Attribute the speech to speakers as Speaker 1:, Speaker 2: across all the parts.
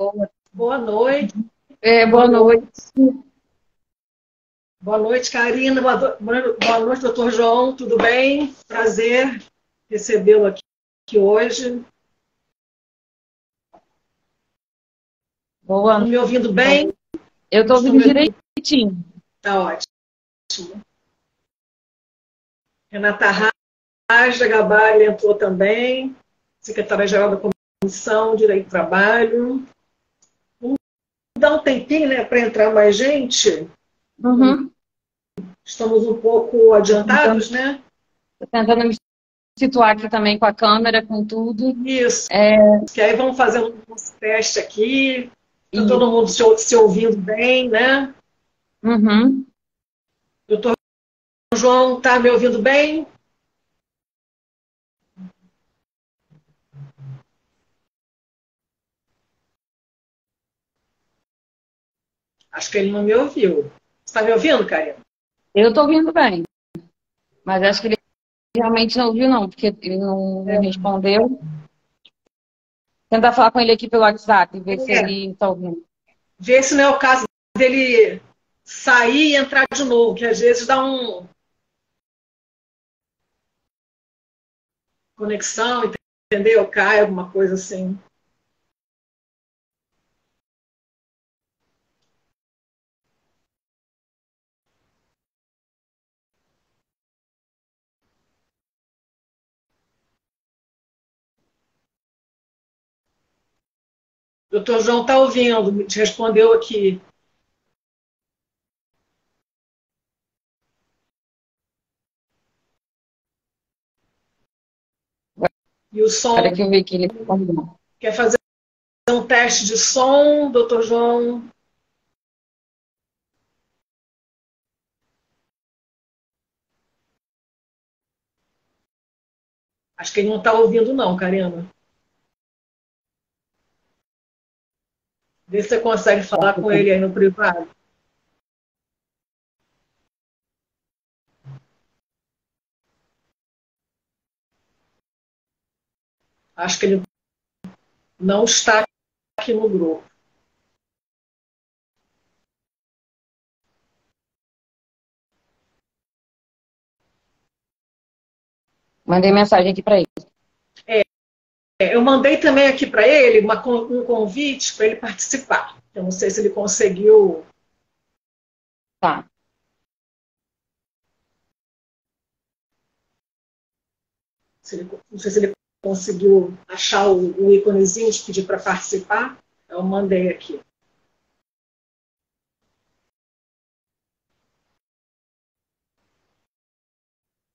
Speaker 1: Boa,
Speaker 2: Boa noite.
Speaker 1: boa noite.
Speaker 2: Boa noite, Karina. Boa noite, doutor João. Tudo bem? Prazer recebê-lo aqui hoje.
Speaker 1: Boa
Speaker 2: Estão me ouvindo bem?
Speaker 1: Eu estou ouvindo direitinho.
Speaker 2: Está ótimo. Renata Raj da Gabari entrou também, secretária-geral da Comissão Direito do Trabalho. Vamos dar um tempinho, né, para entrar mais gente.
Speaker 1: Uhum.
Speaker 2: Estamos um pouco adiantados, né?
Speaker 1: Estou tentando me situar aqui também com a câmera, com tudo.
Speaker 2: Isso. Que aí vamos fazer um teste aqui. Está todo mundo se ouvindo bem, né?
Speaker 1: Uhum.
Speaker 2: Doutor João, está me ouvindo bem? Acho que ele não me ouviu. Você está me ouvindo, Karina?
Speaker 1: Eu estou ouvindo bem. Mas acho que ele realmente não ouviu, não, porque ele não me respondeu. Tentar falar com ele aqui pelo WhatsApp, ver se ele está ouvindo.
Speaker 2: Ver se não é o caso dele sair e entrar de novo, que às vezes dá um conexão, entendeu? Cai alguma coisa assim. O doutor João está ouvindo, te respondeu aqui. E o som.
Speaker 1: Para que eu ver que ele
Speaker 2: Quer fazer um teste de som, doutor João? Acho que ele não está ouvindo, não, Karina. Vê se você consegue falar com ele aí no privado. Acho que ele não está aqui no grupo.
Speaker 1: Mandei mensagem aqui para ele.
Speaker 2: Eu mandei também aqui para ele um convite para ele participar. Eu não sei se ele conseguiu.
Speaker 1: Tá.
Speaker 2: Não sei se ele conseguiu achar o íconezinho de pedir para participar. Eu mandei aqui.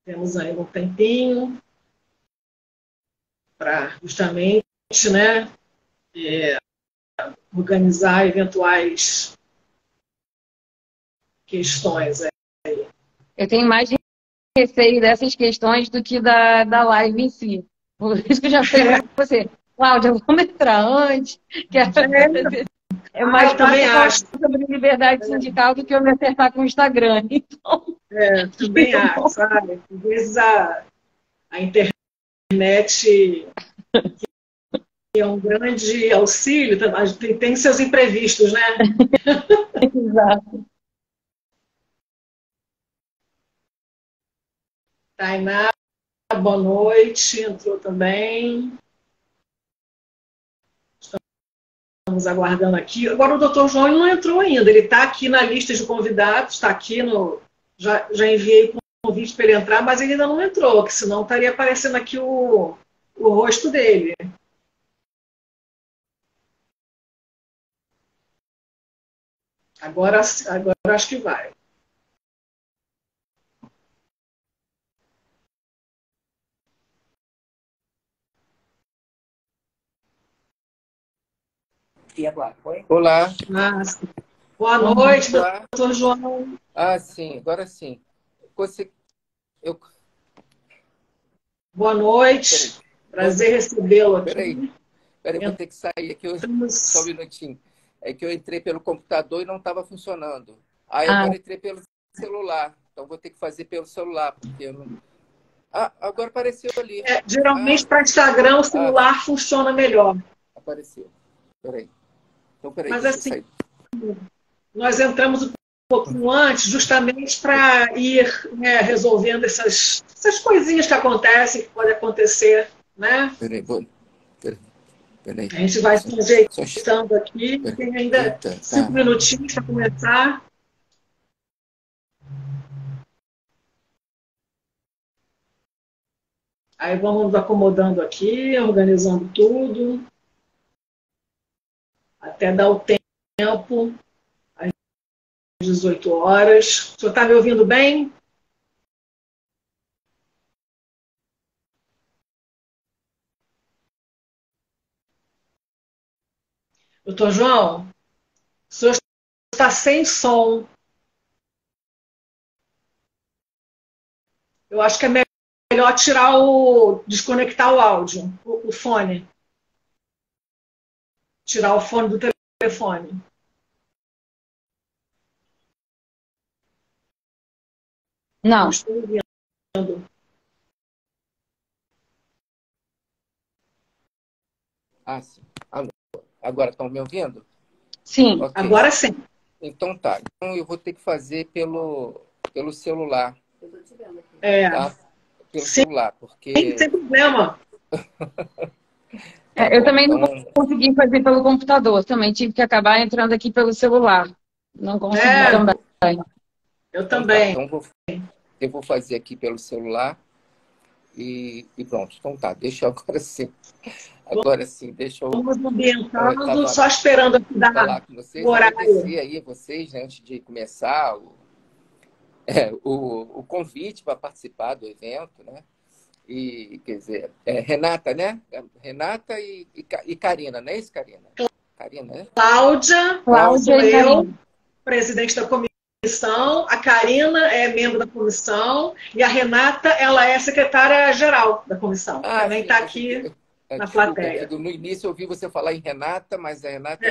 Speaker 2: Temos ainda um tempinho para justamente, né, organizar eventuais questões.
Speaker 1: Eu tenho mais receio dessas questões do que da live em si. Por isso que eu já falei para você, Cláudia, vamos entrar antes. É mais
Speaker 2: também
Speaker 1: fácil falar
Speaker 2: acho.
Speaker 1: sobre liberdade sindical do que eu me acertar com o Instagram. Então,
Speaker 2: Também acho, sabe? Às vezes a internet é um grande auxílio, tem seus imprevistos, né?
Speaker 1: exato.
Speaker 2: Tainá, boa noite, entrou também. Estamos aguardando aqui. Agora o doutor João não entrou ainda, ele está aqui na lista de convidados, está aqui no. Já enviei o convite para ele entrar, mas ele ainda não entrou, que senão estaria aparecendo aqui o rosto dele. Agora acho que vai.
Speaker 3: E agora? Foi? Olá.
Speaker 2: Boa noite, doutor João.
Speaker 3: Sim, agora sim.
Speaker 2: Boa noite. Prazer recebê-lo aqui.
Speaker 3: Peraí, vou ter que sair aqui só um minutinho. É que eu entrei pelo computador e não estava funcionando. Agora entrei pelo celular. Então vou ter que fazer pelo celular, porque eu não. Agora apareceu ali.
Speaker 2: Geralmente para Instagram o celular funciona melhor.
Speaker 3: Apareceu. Peraí. Então, peraí,
Speaker 2: Mas
Speaker 3: deixa eu
Speaker 2: assim,
Speaker 3: sair.
Speaker 2: nós entramos um pouco antes, justamente para ir, né, resolvendo essas coisinhas que acontecem, que podem acontecer, né?
Speaker 3: Peraí, peraí, peraí.
Speaker 2: A gente vai se
Speaker 3: Só,
Speaker 2: ajeitando aqui, tem ainda
Speaker 3: eita,
Speaker 2: 5
Speaker 3: tá.
Speaker 2: minutinhos para começar. Aí vamos nos acomodando aqui, organizando tudo, até dar o tempo, às 18 horas. O senhor está me ouvindo bem? Doutor João, o senhor está sem som. Eu acho que é melhor desconectar o áudio, o fone. Tirar o fone do telefone.
Speaker 1: Não.
Speaker 2: Estou ouvindo.
Speaker 3: Ah, sim. Alô. Agora estão me ouvindo?
Speaker 1: Sim.
Speaker 3: Ok.
Speaker 2: Agora sim.
Speaker 3: Então tá. Então eu vou ter que fazer pelo celular.
Speaker 4: Eu tô te vendo aqui.
Speaker 3: Tá? Pelo
Speaker 2: Sim,
Speaker 3: celular, porque...
Speaker 2: sem problema.
Speaker 3: Tá
Speaker 1: Eu
Speaker 3: bom.
Speaker 1: também não
Speaker 3: Então,
Speaker 1: consegui fazer pelo computador, também tive que acabar entrando aqui pelo celular. Não consegui também.
Speaker 2: Eu
Speaker 3: então tá.
Speaker 2: também.
Speaker 3: Então eu vou fazer aqui pelo celular e pronto. Então tá. Deixa eu agora sim. Agora sim, deixa eu...
Speaker 2: Vamos ambientando,
Speaker 3: tava
Speaker 2: só esperando aqui
Speaker 3: falar com vocês,
Speaker 2: o horário.
Speaker 3: agradecer aí vocês, né, antes de começar o convite para participar do evento, né? E, quer dizer, Renata, né? Renata e Karina, não é isso, Karina? Karina, né?
Speaker 2: Cláudia
Speaker 1: Cláudia e
Speaker 2: eu,
Speaker 1: Karina.
Speaker 2: presidente da comissão, a Karina é membro da comissão e a Renata, ela é secretária-geral da comissão. Também está aqui na
Speaker 3: desculpa,
Speaker 2: plateia.
Speaker 3: no início eu ouvi você falar em Renata, mas a Renata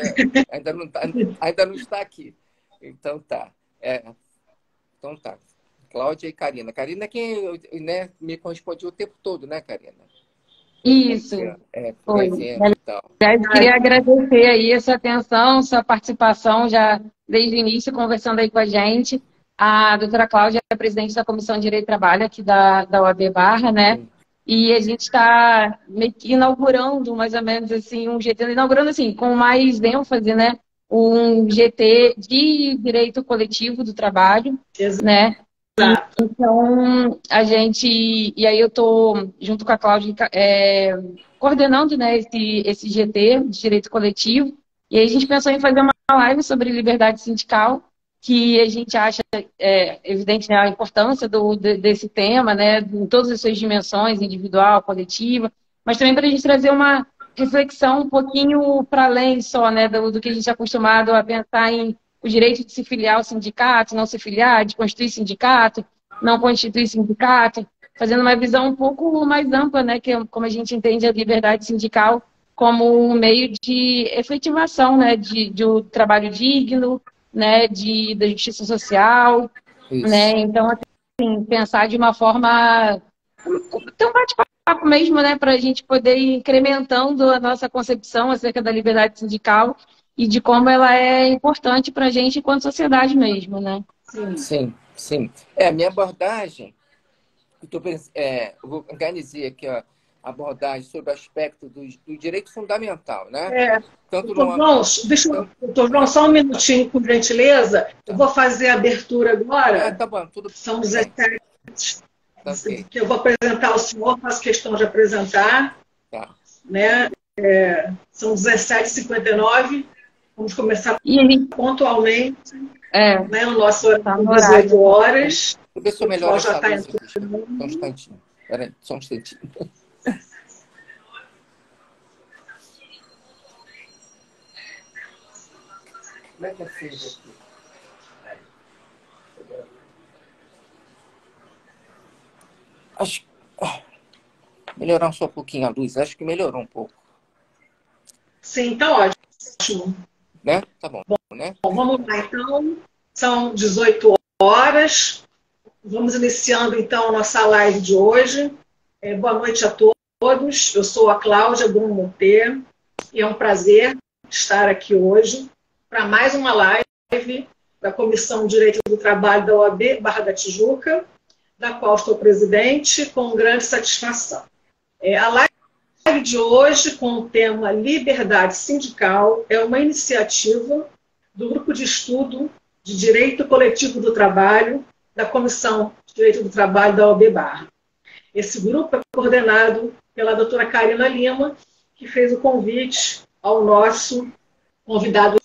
Speaker 3: ainda não está aqui. Então tá. Então tá. Cláudia e Karina. Karina é quem, né, me corresponde o tempo todo, né, Karina?
Speaker 1: Isso.
Speaker 3: Pro
Speaker 1: Foi.
Speaker 3: evento e tal.
Speaker 1: Aliás, queria agradecer aí essa atenção, sua participação já desde o início, conversando aí com a gente. A doutora Cláudia é a presidente da Comissão de Direito e Trabalho aqui da OAB Barra, né? E a gente está meio que inaugurando, mais ou menos assim, um GT, inaugurando assim, com mais ênfase, né? Um GT de direito coletivo do trabalho, né? Então, a gente... E aí eu estou, junto com a Cláudia, coordenando, né, esse GT de direito coletivo. E aí a gente pensou em fazer uma live sobre liberdade sindical, que a gente acha evidente, né, a importância desse tema, né, em todas as suas dimensões, individual, coletiva, mas também para a gente trazer uma reflexão um pouquinho para além só, né, do que a gente é acostumado a pensar em o direito de se filiar ao sindicato, não se filiar, de constituir sindicato, não constituir sindicato, fazendo uma visão um pouco mais ampla, né, que como a gente entende a liberdade sindical como um meio de efetivação, né, de um trabalho digno, né, da justiça social, né, então, assim, pensar de uma forma, ter um bate-papo mesmo, né, para a gente poder ir incrementando a nossa concepção acerca da liberdade sindical e de como ela é importante para a gente enquanto sociedade mesmo, né.
Speaker 3: Sim, sim. A minha abordagem, eu organizei aqui a abordagem sobre o aspecto do direito fundamental, né?
Speaker 2: Doutor João, só um minutinho, por gentileza. Eu vou fazer a abertura agora.
Speaker 3: Tá bom, tudo bem.
Speaker 2: São 17.
Speaker 3: Okay.
Speaker 2: Que eu vou apresentar ao senhor, faço questão de apresentar.
Speaker 3: Tá.
Speaker 2: Né? São 17h59. Vamos começar pontualmente. Né? O nosso horário é 18 horas.
Speaker 3: Vou ver se eu melhoro
Speaker 2: já
Speaker 3: essa luz aqui. Só um instantinho. Peraí, só um instantinho. Como é que é feito aqui? Acho que... melhorar só um pouquinho a luz. Acho que melhorou um pouco.
Speaker 2: Sim, tá ótimo.
Speaker 3: Né? Tá bom, né?
Speaker 2: Bom, vamos lá, então. São 18 horas. Vamos iniciando, então, a nossa live de hoje. Boa noite a todos. Eu sou a Cláudia Bruno Monteiro e é um prazer estar aqui hoje para mais uma live da Comissão de Direito do Trabalho da OAB Barra da Tijuca, da qual estou presidente, com grande satisfação. A live de hoje, com o tema Liberdade Sindical, é uma iniciativa do Grupo de Estudo de Direito Coletivo do Trabalho, da Comissão de Direito do Trabalho da OAB Barra. Esse grupo é coordenado pela doutora Karina Lima, que fez o convite ao nosso convidado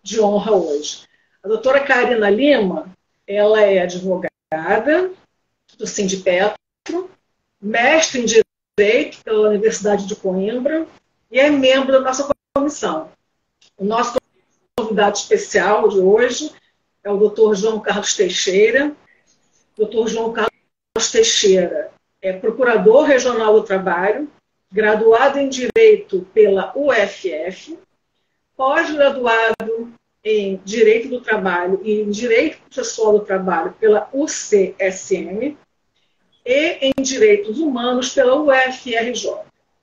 Speaker 2: de honra hoje. A doutora Karina Lima, ela é advogada do Sindipetro, mestre em Direito pela Universidade de Coimbra e é membro da nossa comissão. O nosso convidado especial de hoje é o doutor João Carlos Teixeira. Doutor João Carlos Teixeira é procurador regional do trabalho, graduado em Direito pela UFF, pós-graduado em Direito do Trabalho e em Direito Processual do Trabalho pela UCSM e em Direitos Humanos pela UFRJ.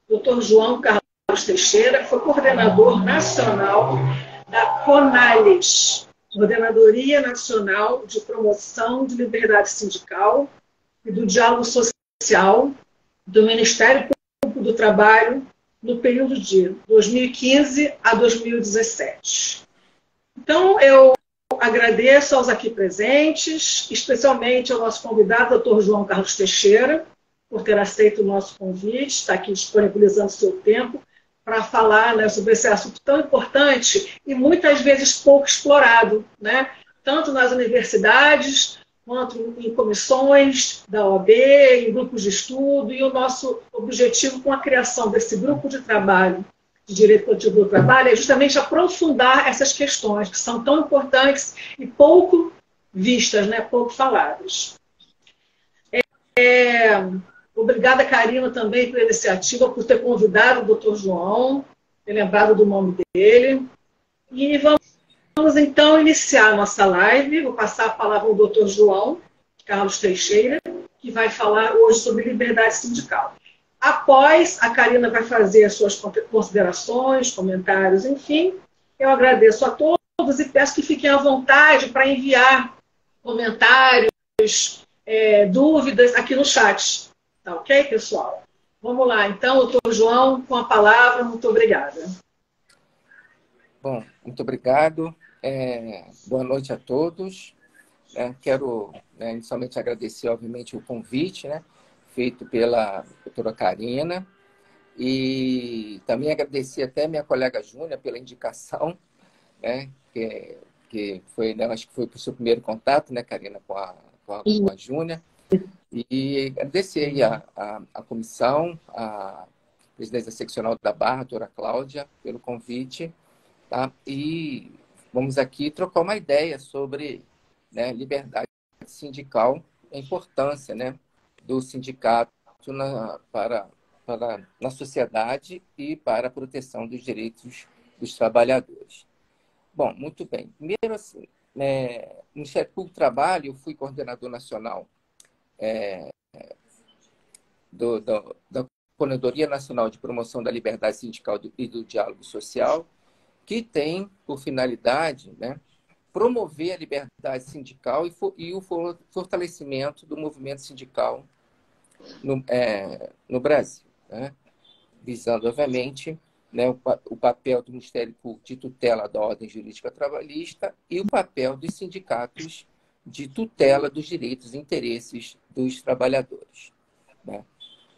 Speaker 2: Dr. João Carlos Teixeira foi coordenador nacional da CONALES, Coordenadoria Nacional de Promoção de Liberdade Sindical e do Diálogo Social do Ministério Público do Trabalho no período de 2015 a 2017. Então, eu agradeço aos aqui presentes, especialmente ao nosso convidado, Dr. João Carlos Teixeira, por ter aceito o nosso convite, está aqui disponibilizando seu tempo para falar, né, sobre esse assunto tão importante e muitas vezes pouco explorado, né, tanto nas universidades, quanto em comissões da OAB, em grupos de estudo, e o nosso objetivo com a criação desse grupo de trabalho de Direito Coletivo do Trabalho é justamente aprofundar essas questões que são tão importantes e pouco vistas, né, pouco faladas. Obrigada, Karina, também pela iniciativa, por ter convidado o Dr. João, ter lembrado do nome dele. E vamos então iniciar a nossa live. Vou passar a palavra ao Dr. João Carlos Teixeira, que vai falar hoje sobre liberdade sindical. Após, a Karina vai fazer as suas considerações, comentários, enfim. Eu agradeço a todos e peço que fiquem à vontade para enviar comentários, dúvidas aqui no chat. Tá ok, pessoal? Vamos lá, então, doutor João, com a palavra. Muito obrigada.
Speaker 3: Bom, muito obrigado. Boa noite a todos. Quero inicialmente agradecer, obviamente, o convite, né, feito pela doutora Karina, e também agradecer até minha colega Júnia pela indicação, né, que foi, né, acho que foi o seu primeiro contato, né, Karina, com a Júnia. E agradecer aí a comissão, a presidência seccional da Barra, a doutora Cláudia, pelo convite. Tá? E vamos aqui trocar uma ideia sobre, né, liberdade sindical, a importância, né, do sindicato na sociedade e para a proteção dos direitos dos trabalhadores. Bom, muito bem. Primeiro, assim, no Ministério Público do Trabalho, eu fui coordenador nacional da Coordenadoria Nacional de Promoção da Liberdade Sindical e do Diálogo Social, que tem por finalidade, né, promover a liberdade sindical e o fortalecimento do movimento sindical no Brasil, né, visando, obviamente, né, o papel do Ministério Público de tutela da ordem jurídica trabalhista e o papel dos sindicatos de tutela dos direitos e interesses dos trabalhadores. Né?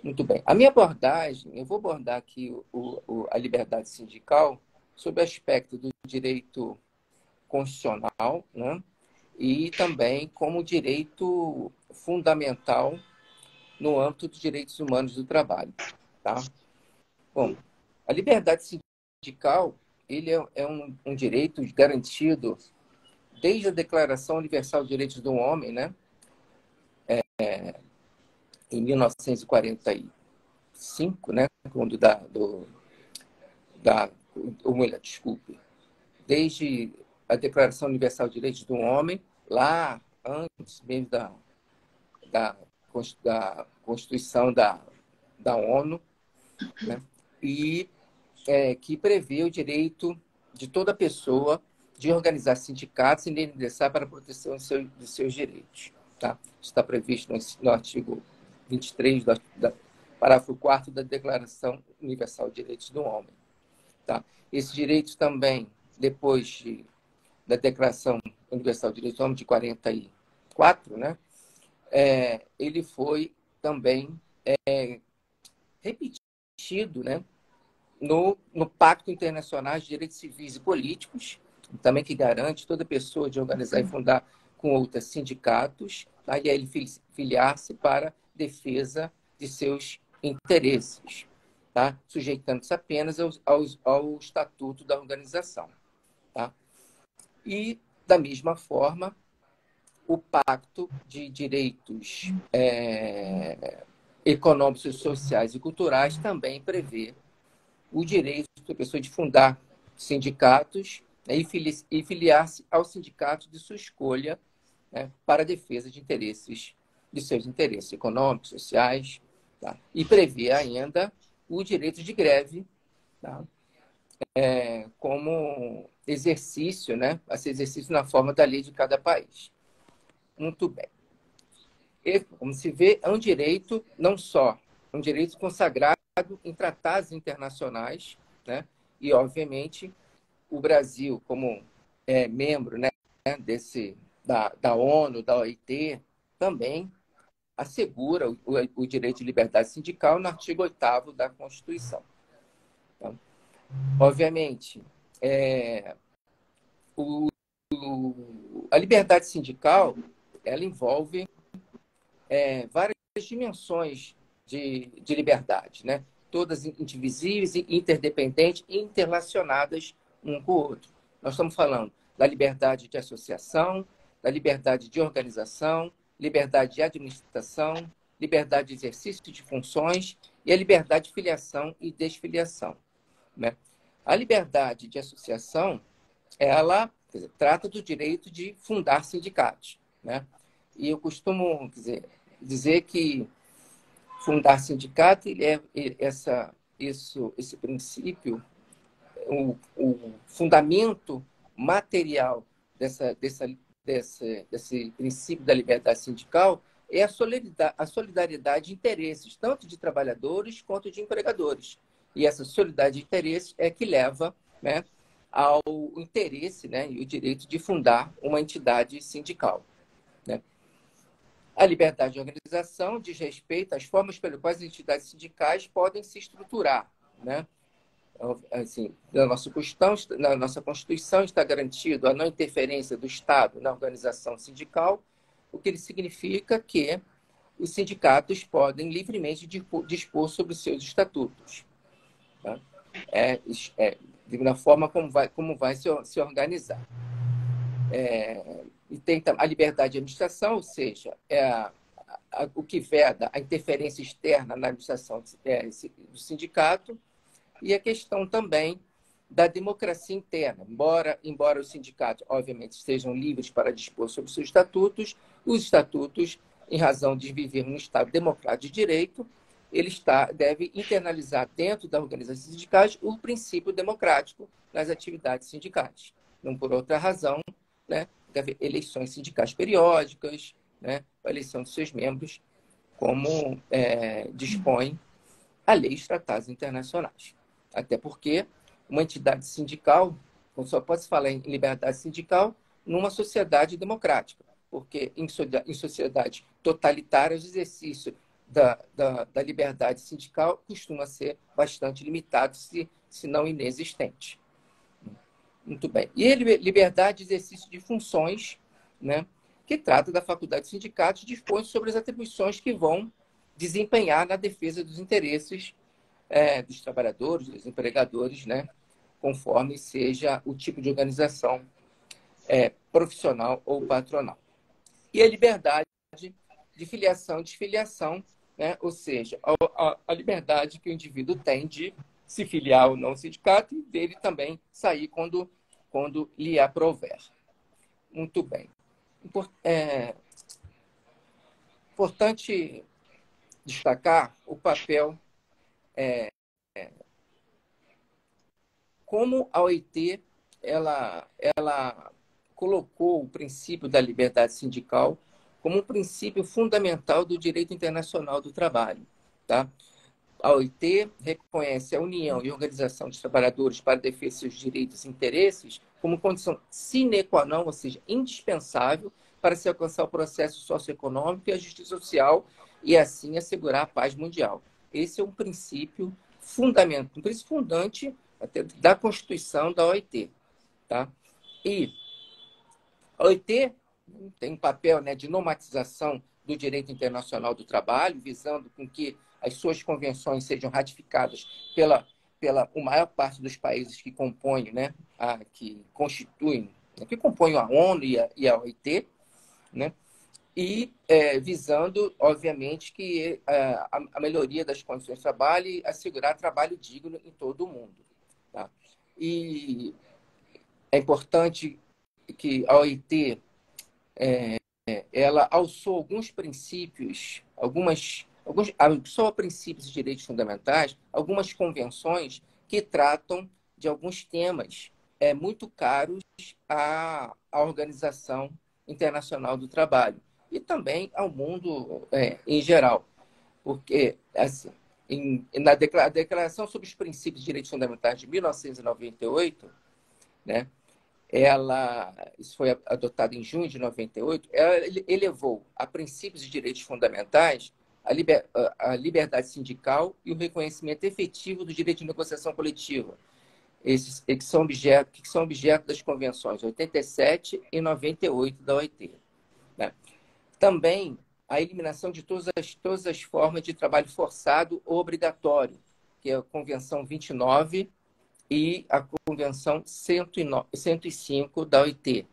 Speaker 3: Muito bem. A minha abordagem, eu vou abordar aqui a liberdade sindical sob o aspecto do direito constitucional, né? E também como direito fundamental no âmbito dos direitos humanos do trabalho. Tá? Bom, a liberdade sindical ele é um direito garantido desde a Declaração Universal de Direitos do Homem, né? Em 1945, né? Quando desde a Declaração Universal de Direitos do Homem, lá antes mesmo da Constituição da ONU, né? E que prevê o direito de toda pessoa de organizar sindicatos e indenizar para a proteção dos seus direitos. Tá? Está previsto no artigo 23, parágrafo 4º da Declaração Universal de Direitos do Homem. Tá? Esse direito também, depois da Declaração Universal de Direitos do Homem de 44, né? Ele foi também repetido, né? no Pacto Internacional de Direitos Civis e Políticos, também que garante toda pessoa de organizar e fundar com outras sindicatos, tá? E aí ele filiar-se para defesa de seus interesses, tá? Sujeitando-se apenas ao estatuto da organização. Tá? E, da mesma forma, o Pacto de Direitos Econômicos, Sociais e Culturais também prevê o direito da pessoa de fundar sindicatos, né, e filiar-se ao sindicato de sua escolha, né, para a defesa de seus interesses econômicos, sociais, tá? E prevê ainda o direito de greve, tá? Como exercício, né, a ser exercício na forma da lei de cada país. Muito bem. E, como se vê, é um direito não só um direito consagrado em tratados internacionais, né? E, obviamente, o Brasil, como membro, né, da ONU, da OIT, também assegura o direito de liberdade sindical no artigo 8º da Constituição. Então, obviamente, a liberdade sindical ela envolve várias dimensões de liberdade, né? Todas indivisíveis, interdependentes e interrelacionadas um com o outro. Nós estamos falando da liberdade de associação, da liberdade de organização, liberdade de administração, liberdade de exercício de funções e a liberdade de filiação e desfiliação, né? A liberdade de associação, ela trata do direito de fundar sindicatos, né? E eu costumo dizer que fundar sindicato esse princípio, o fundamento material desse princípio da liberdade sindical é a solidariedade de interesses, tanto de trabalhadores quanto de empregadores. E essa solidariedade de interesses é que leva, né, ao interesse, né, e o direito de fundar uma entidade sindical, né? A liberdade de organização diz respeito às formas pelas quais as entidades sindicais podem se estruturar, né? Assim, na nossa Constituição está garantido a não interferência do Estado na organização sindical, o que significa que os sindicatos podem livremente dispor sobre os seus estatutos, tá? Da forma como vai se organizar. E tem a liberdade de administração, ou seja, o que veda a interferência externa na administração do sindicato, e a questão também da democracia interna. Embora os sindicatos, obviamente, estejam livres para dispor sobre seus estatutos, os estatutos, em razão de viver num Estado democrático de direito, ele deve internalizar dentro da organização sindicais o princípio democrático nas atividades sindicais. Não por outra razão, né, deve haver eleições sindicais periódicas, né, a eleição de seus membros, como dispõe a lei e os tratados internacionais. Até porque uma entidade sindical, só pode se falar em liberdade sindical numa sociedade democrática, porque em sociedade totalitária, o exercício da liberdade sindical costuma ser bastante limitado, se não inexistente. Muito bem. E liberdade de exercício de funções, né, que trata da faculdade de sindicatos, dispõe sobre as atribuições que vão desempenhar na defesa dos interesses dos trabalhadores, dos empregadores, né, conforme seja o tipo de organização profissional ou patronal. E a liberdade de filiação e desfiliação, né, ou seja, a liberdade que o indivíduo tem de se filiar ou não ao sindicato e dele também sair quando lhe aprouver. Muito bem. Importante destacar o papel como a OIT ela colocou o princípio da liberdade sindical como um princípio fundamental do direito internacional do trabalho. Tá? A OIT reconhece a união e organização dos trabalhadores para a defesa de seus direitos e interesses como condição sine qua non, ou seja, indispensável para se alcançar o processo socioeconômico e a justiça social e, assim, assegurar a paz mundial. Esse é um princípio fundamental, um princípio fundante da Constituição da OIT. Tá? E a OIT tem um papel, né, de normatização do direito internacional do trabalho, visando com que as suas convenções sejam ratificadas pela maior parte dos países que compõem, né, que compõem a ONU e a OIT, né, e visando, obviamente, que a melhoria das condições de trabalho e assegurar trabalho digno em todo o mundo. Tá? E é importante que a OIT ela alçou alguns princípios, alçou princípios e direitos fundamentais, algumas convenções que tratam de alguns temas muito caros à Organização Internacional do Trabalho e também ao mundo em geral. Porque, assim, na Declaração sobre os Princípios e Direitos Fundamentais de 1998, né, isso foi adotado em junho de 98, ela elevou a princípios e direitos fundamentais a liberdade sindical e o reconhecimento efetivo do direito de negociação coletiva, que são objeto das convenções 87 e 98 da OIT. Né? Também a eliminação de todas as formas de trabalho forçado ou obrigatório, que é a Convenção 29 e a Convenção 105 da OIT.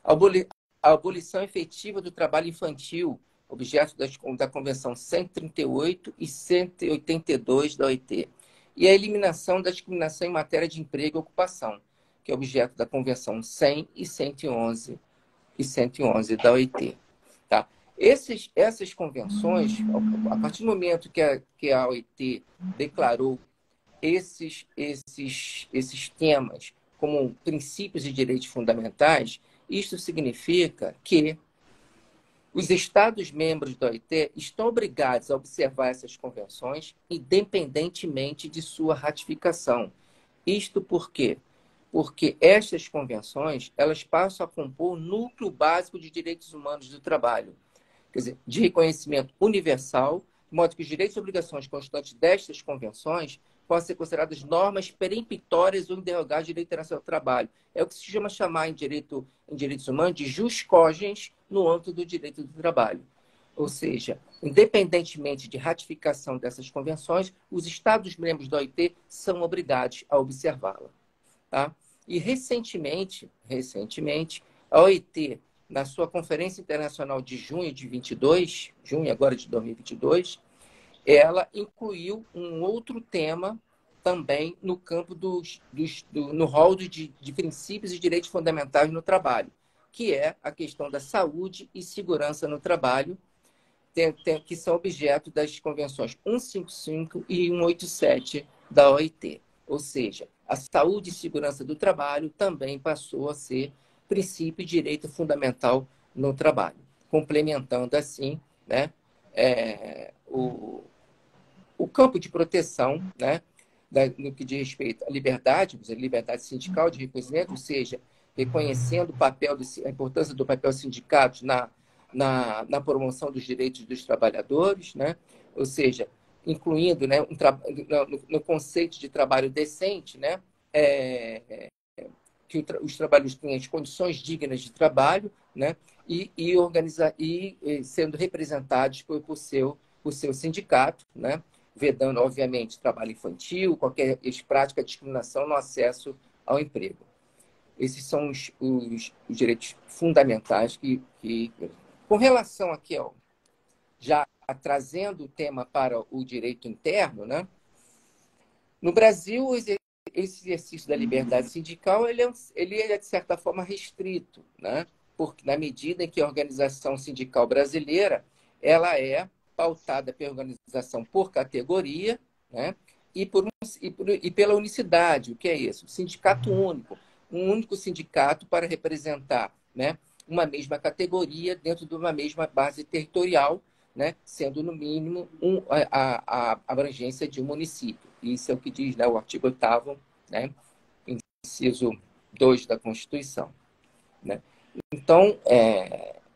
Speaker 3: A abolição efetiva do trabalho infantil, objeto da Convenção 138 e 182 da OIT. E a eliminação da discriminação em matéria de emprego e ocupação, que é objeto da Convenção 100 e 111 da OIT. Tá? Essas convenções, a partir do momento que a OIT declarou esses temas como princípios e direitos fundamentais, isso significa que os Estados-membros da OIT estão obrigados a observar essas convenções independentemente de sua ratificação. Isto por quê? Porque estas convenções elas passam a compor o núcleo básico de direitos humanos do trabalho, quer dizer, de reconhecimento universal, de modo que os direitos e obrigações constantes destas convenções possam ser consideradas normas peremptórias ou inderrogáveis de direito internacional do trabalho. É o que se chama em direitos humanos de jus cogens no âmbito do direito do trabalho. Ou seja, independentemente de ratificação dessas convenções, os Estados-membros da OIT são obrigados a observá-la. Tá? E recentemente, a OIT, na sua Conferência Internacional de junho agora de 2022, ela incluiu um outro tema também no campo no rol de princípios e direitos fundamentais no trabalho, que é a questão da saúde e segurança no trabalho, que são objeto das convenções 155 e 187 da OIT. Ou seja, a saúde e segurança do trabalho também passou a ser princípio e direito fundamental no trabalho, complementando assim, né, o campo de proteção, né, no que diz respeito à liberdade sindical de reconhecimento, ou seja, reconhecendo a importância do papel sindicato na promoção dos direitos dos trabalhadores, né, ou seja, incluindo, né, no conceito de trabalho decente, né, que os trabalhadores tenham as condições dignas de trabalho, né, e sendo representados por seu sindicato, né, vedando, obviamente, trabalho infantil, qualquer prática de discriminação no acesso ao emprego. Esses são os direitos fundamentais com relação aqui, já trazendo o tema para o direito interno, né? No Brasil, esse exercício da liberdade sindical ele é, de certa forma, restrito, né? Porque, na medida em que a organização sindical brasileira ela é pautada pela organização por categoria, né? e pela unicidade. O que é isso? Sindicato único. Um único sindicato para representar, né, uma mesma categoria dentro de uma mesma base territorial, né, sendo, no mínimo, a abrangência de um município. Isso é o que diz, né, o artigo 8º, né, inciso 2 da Constituição. Né? Então,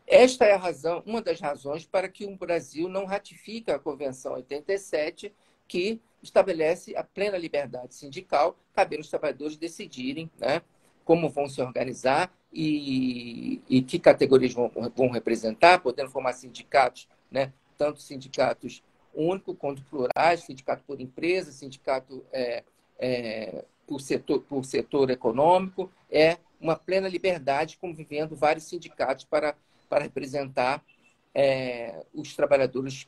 Speaker 3: esta é a razão, uma das razões para que o Brasil não ratifique a Convenção 87, que estabelece a plena liberdade sindical, cabendo aos trabalhadores decidirem, né, como vão se organizar e que categorias vão representar, podendo formar sindicatos, né, tanto sindicatos únicos quanto plurais, sindicato por empresa, sindicato por setor econômico, uma plena liberdade, convivendo vários sindicatos para representar os trabalhadores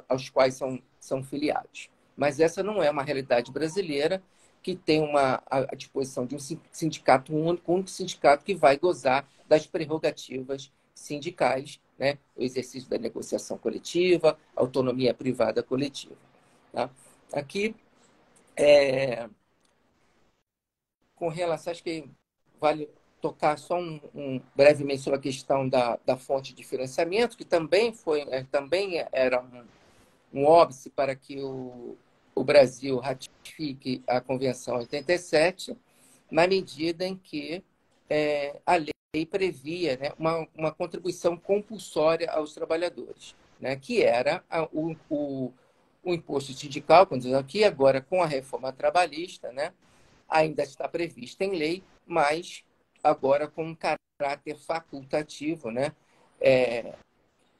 Speaker 3: aos quais são filiados. Mas essa não é uma realidade brasileira, que tem a disposição de um sindicato único sindicato que vai gozar das prerrogativas sindicais, né? O exercício da negociação coletiva, autonomia privada coletiva. Tá? Aqui, com relação, acho que vale tocar só brevemente sobre a questão da fonte de financiamento, que também era um óbice para que o Brasil ratifique a Convenção 87, na medida em que a lei previa, né, uma contribuição compulsória aos trabalhadores, né, que era o imposto sindical, quando dizemos aqui, agora com a reforma trabalhista, né, ainda está prevista em lei, mas agora com um caráter facultativo, né,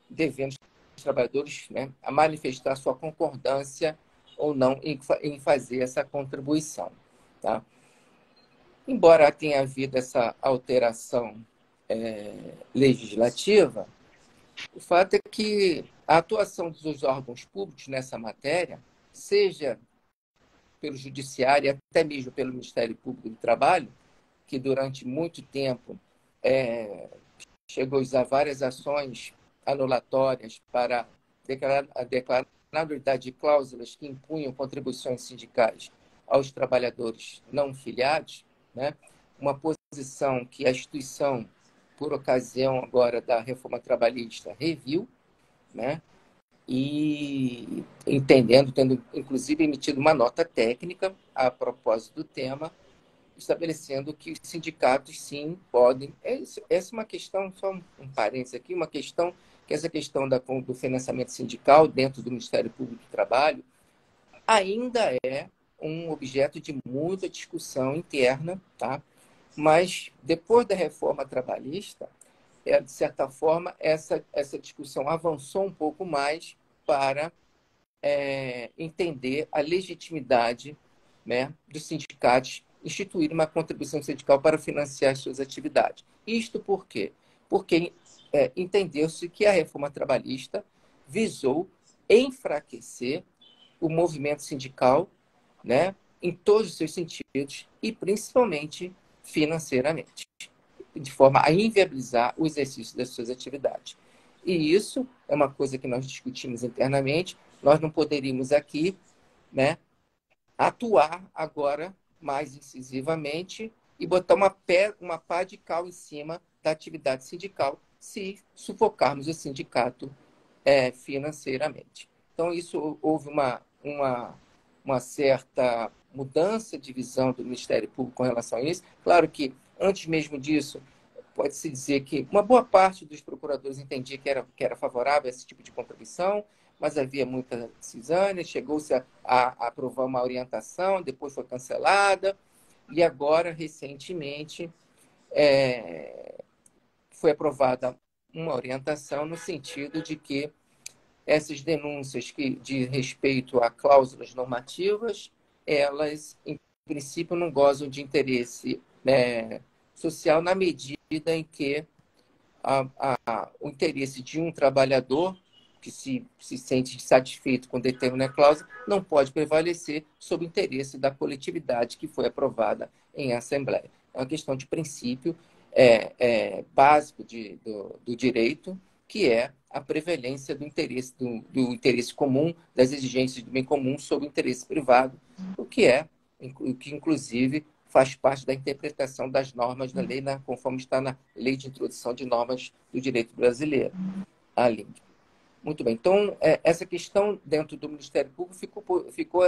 Speaker 3: devendo os trabalhadores, né, a manifestar sua concordância ou não em fazer essa contribuição. Tá? Embora tenha havido essa alteração legislativa, o fato é que a atuação dos órgãos públicos nessa matéria, seja pelo Judiciário e até mesmo pelo Ministério Público do Trabalho, que durante muito tempo chegou a usar várias ações anulatórias para declarar a nulidade de cláusulas que impunham contribuições sindicais aos trabalhadores não filiados, né? Uma posição que a instituição, por ocasião agora da reforma trabalhista, reviu, né? E tendo inclusive emitido uma nota técnica a propósito do tema, estabelecendo que os sindicatos, sim, podem... Essa é uma questão, só um parênteses aqui, essa questão do financiamento sindical dentro do Ministério Público do Trabalho ainda é um objeto de muita discussão interna, tá? Mas, depois da reforma trabalhista, de certa forma, essa discussão avançou um pouco mais para entender a legitimidade, né, dos sindicatos instituir uma contribuição sindical para financiar as suas atividades. Isto por quê? Porque entendeu-se que a reforma trabalhista visou enfraquecer o movimento sindical, né, em todos os seus sentidos e principalmente financeiramente, de forma a inviabilizar o exercício das suas atividades. E isso é uma coisa que nós discutimos internamente. Nós não poderíamos aqui, né, atuar agora mais incisivamente e botar uma pá de cal em cima da atividade sindical se sufocarmos o sindicato financeiramente. Então, houve uma certa mudança de visão do Ministério Público com relação a isso. Claro que, antes mesmo disso, pode-se dizer que uma boa parte dos procuradores entendia que era favorável a esse tipo de contribuição, mas havia muita cisânia, chegou-se a aprovar uma orientação, depois foi cancelada, e agora, recentemente, foi aprovada uma orientação no sentido de que essas denúncias de respeito a cláusulas normativas, elas, em princípio, não gozam de interesse social na medida em que o interesse de um trabalhador que se sente satisfeito com determinada cláusula não pode prevalecer sobre o interesse da coletividade que foi aprovada em assembleia. É uma questão de princípio básico do direito, que é a prevalência do interesse, do interesse comum, das exigências do bem comum sobre o interesse privado, o que inclusive faz parte da interpretação das normas da lei, conforme está na Lei de Introdução de Normas do Direito Brasileiro, a LINC. Muito bem. Então, essa questão dentro do Ministério Público ficou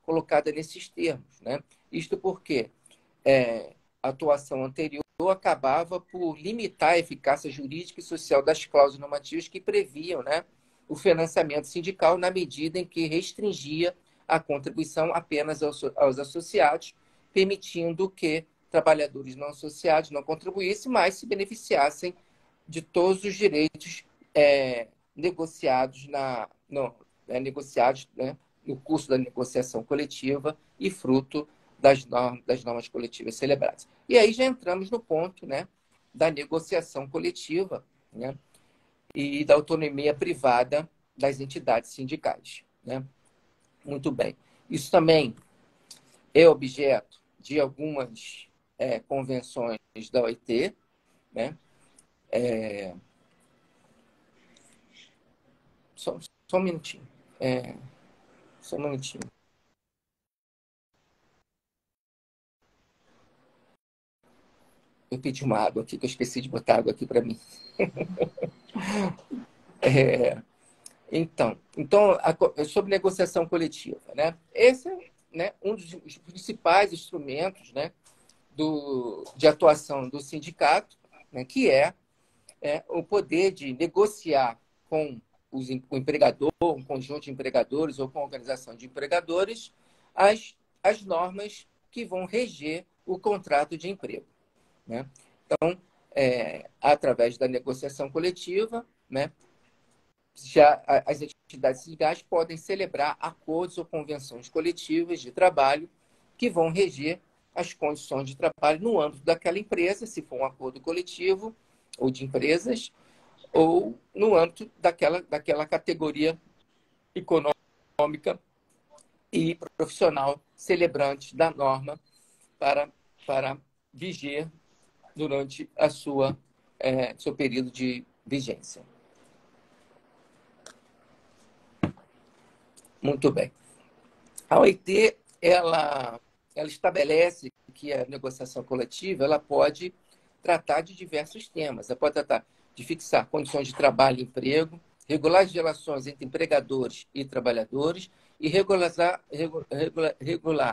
Speaker 3: colocada nesses termos, né? Isto porque a atuação anterior acabava por limitar a eficácia jurídica e social das cláusulas normativas que previam, né, o financiamento sindical na medida em que restringia a contribuição apenas aos associados, permitindo que trabalhadores não associados não contribuíssem, mas se beneficiassem de todos os direitos negociados, negociados, né, no curso da negociação coletiva e fruto das normas coletivas celebradas. E aí já entramos no ponto, né, da negociação coletiva, né, e da autonomia privada das entidades sindicais, né? Muito bem. Isso também é objeto de algumas convenções da OIT, né? Só um minutinho. Só um minutinho. Eu pedi uma água aqui, que eu esqueci de botar água aqui para mim. Então sobre negociação coletiva, né? Esse é, né, um dos principais instrumentos, né, de atuação do sindicato, né, que é o poder de negociar com o empregador, um conjunto de empregadores ou com a organização de empregadores, as normas que vão reger o contrato de emprego, né? Então, através da negociação coletiva, né, já as entidades sindicais podem celebrar acordos ou convenções coletivas de trabalho que vão reger as condições de trabalho no âmbito daquela empresa, se for um acordo coletivo ou de empresas, ou no âmbito daquela categoria econômica e profissional celebrante da norma para viger durante seu período de vigência. Muito bem. A OIT, ela estabelece que a negociação coletiva ela pode tratar de diversos temas. Ela pode tratar de fixar condições de trabalho e emprego, regular as relações entre empregadores e trabalhadores e regular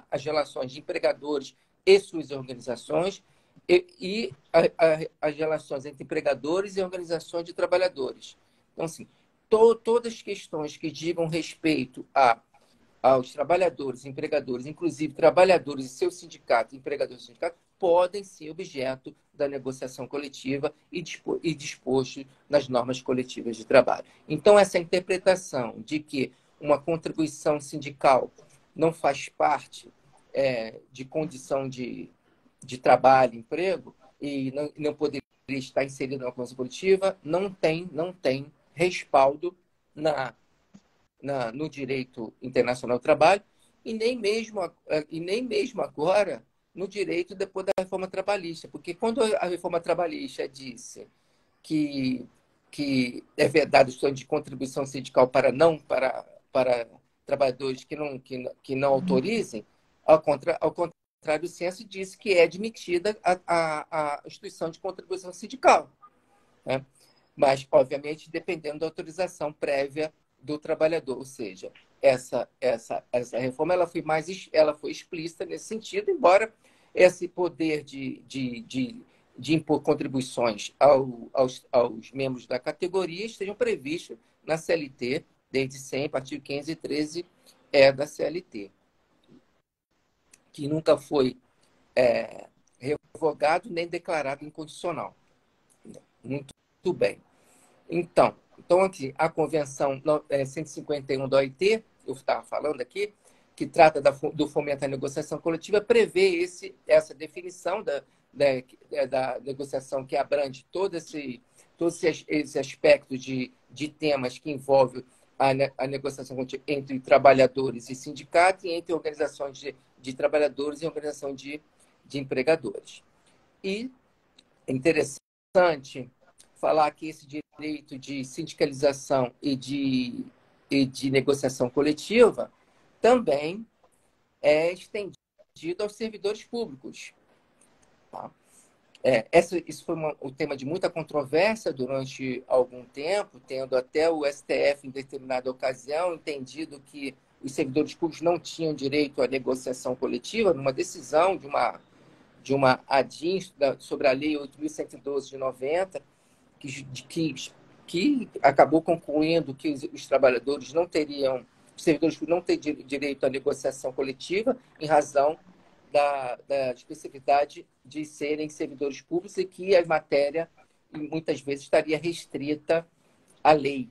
Speaker 3: as relações de empregadores e suas organizações e as relações entre empregadores e organizações de trabalhadores. Então, assim, todas as questões que digam respeito aos trabalhadores, empregadores, inclusive trabalhadores e seus sindicatos, empregadores e sindicatos, podem ser objeto da negociação coletiva e disposto nas normas coletivas de trabalho. Então, essa interpretação de que uma contribuição sindical não faz parte de condição de trabalho, emprego, e não poderia estar inserida na convenção coletiva, não tem respaldo no direito internacional do trabalho e nem mesmo agora no direito depois da reforma trabalhista. Porque quando a reforma trabalhista disse que é vedado o estudo de contribuição sindical para trabalhadores que não autorizem, ao contrário, o censo disse que é admitida a instituição de contribuição sindical, né? Mas, obviamente, dependendo da autorização prévia do trabalhador. Ou seja, essa reforma ela foi explícita nesse sentido, embora esse poder de impor contribuições aos membros da categoria estejam previstos na CLT, desde sempre, artigo 513 da CLT, que nunca foi revogado nem declarado incondicional. Muito bem. Então aqui, a Convenção 151 da OIT, eu estava falando aqui, que trata do fomento à negociação coletiva, prevê essa definição da negociação que abrange todos esses aspectos de temas que envolvem a negociação entre trabalhadores e sindicatos e entre organizações de trabalhadores e organização de empregadores. E é interessante falar que esse direito de sindicalização e de negociação coletiva também é estendido aos servidores públicos. Tá? Isso foi um tema de muita controvérsia durante algum tempo, tendo até o STF, em determinada ocasião, entendido que os servidores públicos não tinham direito à negociação coletiva, numa decisão de uma ADIM sobre a Lei 8.112 de 90, que acabou concluindo que os trabalhadores não teriam, os servidores públicos não teriam direito à negociação coletiva em razão da especificidade de serem servidores públicos e que a matéria, muitas vezes, estaria restrita à lei.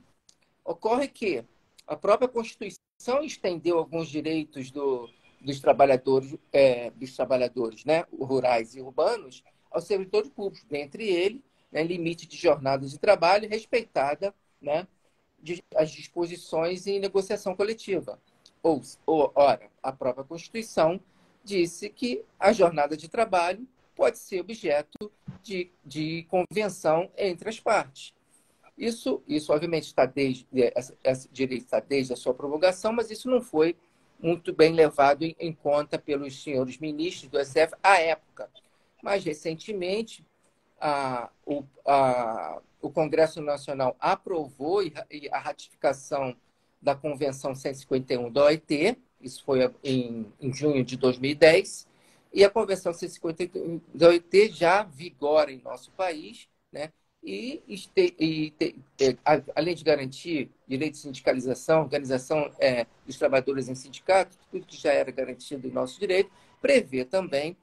Speaker 3: Ocorre que a própria Constituição estendeu alguns direitos dos trabalhadores, né, rurais e urbanos aos servidores públicos, dentre eles, né, limite de jornada de trabalho respeitada, né, as disposições em negociação coletiva. Ora, a própria Constituição disse que a jornada de trabalho pode ser objeto de convenção entre as partes. Isso obviamente, esse direito está desde a sua promulgação, mas isso não foi muito bem levado em conta pelos senhores ministros do STF à época. Mais recentemente, o Congresso Nacional aprovou a ratificação da Convenção 151 da OIT, isso foi em junho de 2010, e a Convenção 151 da OIT já vigora em nosso país, né? Além de garantir direito de sindicalização, organização dos trabalhadores em sindicatos, tudo que já era garantido em nosso direito, prevê também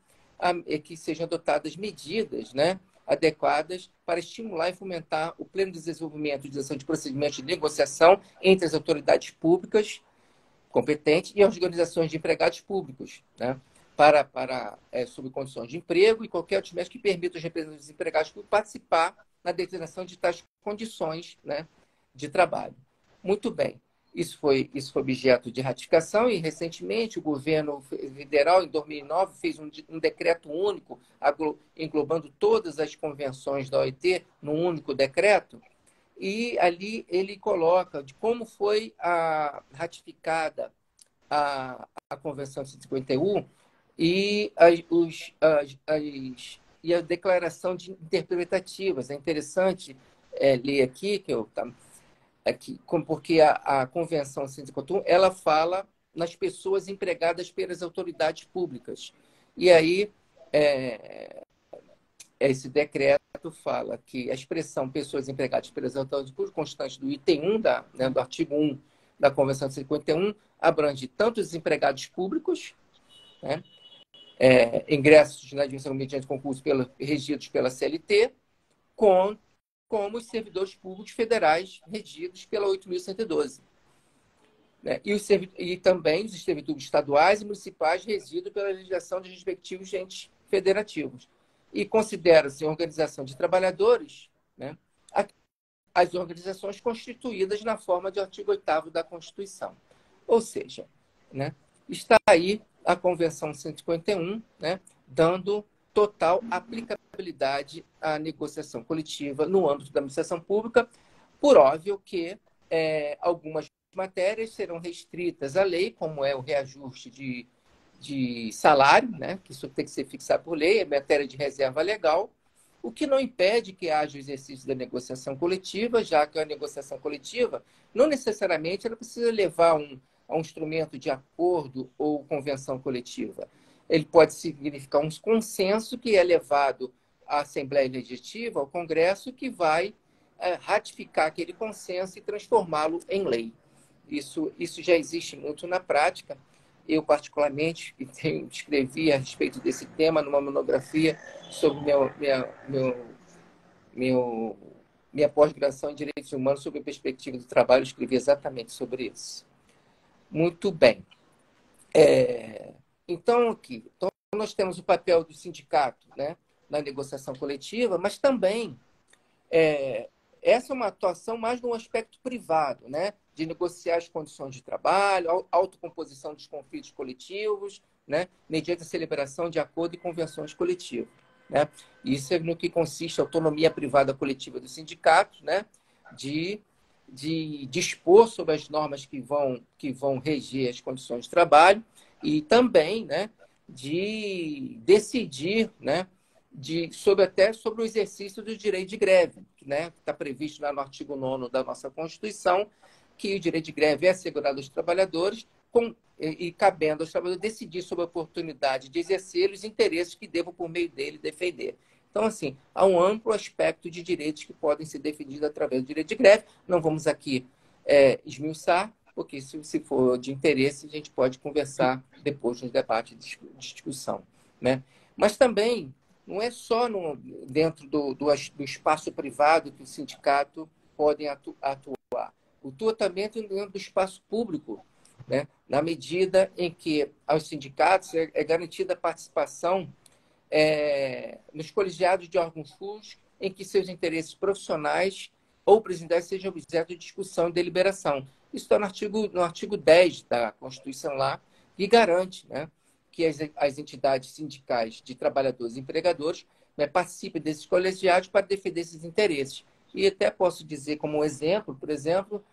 Speaker 3: que sejam adotadas medidas, né, adequadas para estimular e fomentar o pleno desenvolvimento de procedimentos de negociação entre as autoridades públicas competentes e as organizações de empregados públicos, né, sob condições de emprego e qualquer outro meio que permita aos representantes dos empregados públicos participar na determinação de tais condições, né, de trabalho. Muito bem. Isso foi objeto de ratificação e, recentemente, o governo federal, em 2009, fez um decreto único, englobando todas as convenções da OIT num único decreto, e ali ele coloca de como foi ratificada a Convenção 151 e e a declaração de interpretativas. É interessante ler aqui, porque a Convenção 151 ela fala nas pessoas empregadas pelas autoridades públicas. E aí, esse decreto fala que a expressão pessoas empregadas pelas autoridades públicas, constante do item 1, do artigo 1 da Convenção 151, abrange tanto os empregados públicos, né, ingressos na administração mediante concurso regidos pela CLT, como os servidores públicos federais regidos pela 8.112. Né? E também os servidores estaduais e municipais regidos pela legislação dos respectivos entes federativos. E considera-se organização de trabalhadores, né, as organizações constituídas na forma do artigo 8º da Constituição. Ou seja, né, está aí a Convenção 151, né, dando total aplicabilidade à negociação coletiva no âmbito da administração pública, por óbvio que algumas matérias serão restritas à lei, como é o reajuste de salário, né, que isso tem que ser fixado por lei, é matéria de reserva legal, o que não impede que haja o exercício da negociação coletiva, já que a negociação coletiva não necessariamente ela precisa levar a um instrumento de acordo ou convenção coletiva. Ele pode significar um consenso que é levado à Assembleia Legislativa, ao Congresso, que vai ratificar aquele consenso e transformá-lo em lei. Isso já existe muito na prática. Eu, particularmente, escrevi a respeito desse tema numa monografia sobre minha pós-graduação em Direitos Humanos sobre a perspectiva do trabalho. Eu escrevi exatamente sobre isso. Muito bem. Então, nós temos o papel do sindicato, né, na negociação coletiva, mas também essa é uma atuação mais no aspecto privado, né, de negociar as condições de trabalho, autocomposição dos conflitos coletivos, né, mediante a celebração de acordo e convenções coletivas. né? Isso é no que consiste a autonomia privada coletiva dos sindicatos, né? De, de dispor sobre as normas que vão reger as condições de trabalho e também, né, de decidir, né, até sobre o exercício do direito de greve, né, que está previsto lá no artigo 9º da nossa Constituição, que o direito de greve é assegurado aos trabalhadores e cabendo aos trabalhadores decidir sobre a oportunidade de exercer os interesses que devam, por meio dele, defender. Então, assim, há um amplo aspecto de direitos que podem ser defendidos através do direito de greve. Não vamos aqui esmiuçar, porque se for de interesse, a gente pode conversar depois nos debates de discussão, né? Mas também não é só dentro do espaço privado que o sindicato pode atuar. Atua também dentro do espaço público, né? Na medida em que aos sindicatos é garantida a participação nos colegiados de órgãos públicos em que seus interesses profissionais ou presidenciais sejam objeto de discussão e deliberação. Isso está no artigo 10 da Constituição lá, que garante, né, que as entidades sindicais de trabalhadores e empregadores, né, participem desses colegiados para defender esses interesses. E até posso dizer como exemplo, por exemplo,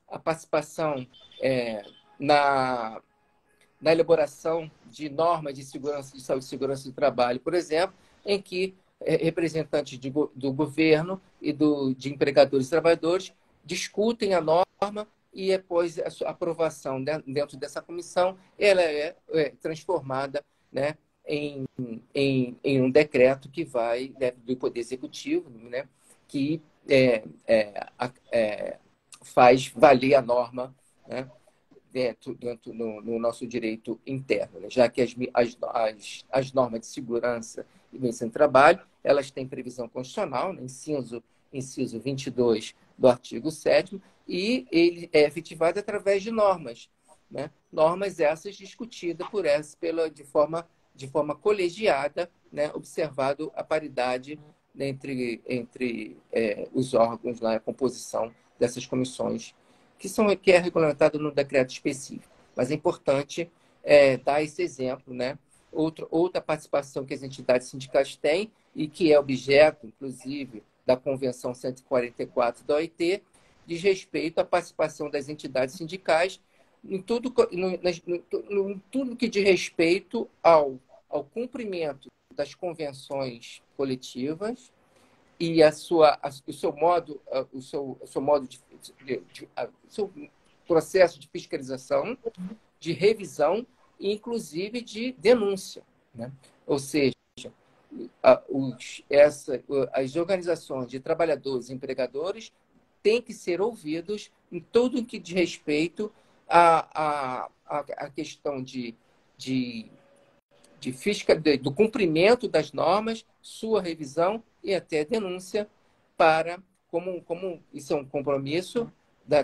Speaker 3: a participação na elaboração de normas de segurança, de saúde e segurança do trabalho, por exemplo, em que representantes do governo e de empregadores e trabalhadores discutem a norma e, após a sua aprovação dentro dessa comissão, ela é transformada, né, em um decreto que vai do Poder Executivo, né, que faz valer a norma, né, dentro no nosso direito interno, né? Já que as normas de segurança e medicina do trabalho, elas têm previsão constitucional, né? Inciso 22 do artigo 7º, e ele é efetivado através de normas, né? Normas essas discutidas de forma colegiada, né? Observado a paridade entre os órgãos, a composição dessas comissões que é regulamentado no decreto específico. Mas é importante dar esse exemplo, né? Outra participação que as entidades sindicais têm e que é objeto, inclusive, da Convenção 144 da OIT, diz respeito à participação das entidades sindicais em tudo que diz respeito ao cumprimento das convenções coletivas e o seu processo de fiscalização, de revisão e, inclusive, de denúncia, né? Ou seja, as organizações de trabalhadores e empregadores têm que ser ouvidos em tudo o que diz respeito à questão do cumprimento das normas, sua revisão e até denúncia como isso é um compromisso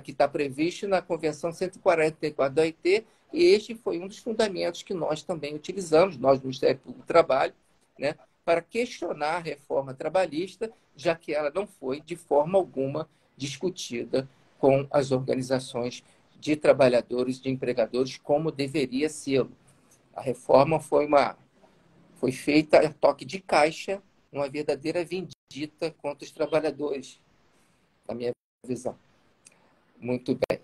Speaker 3: que está previsto na Convenção 144 da OIT, e este foi um dos fundamentos que nós também utilizamos, nós do Ministério Público do Trabalho, né, para questionar a reforma trabalhista, já que ela não foi, de forma alguma, discutida com as organizações de trabalhadores e de empregadores como deveria ser. A reforma foi feita a toque de caixa, uma verdadeira vendita contra os trabalhadores, na minha visão. Muito bem.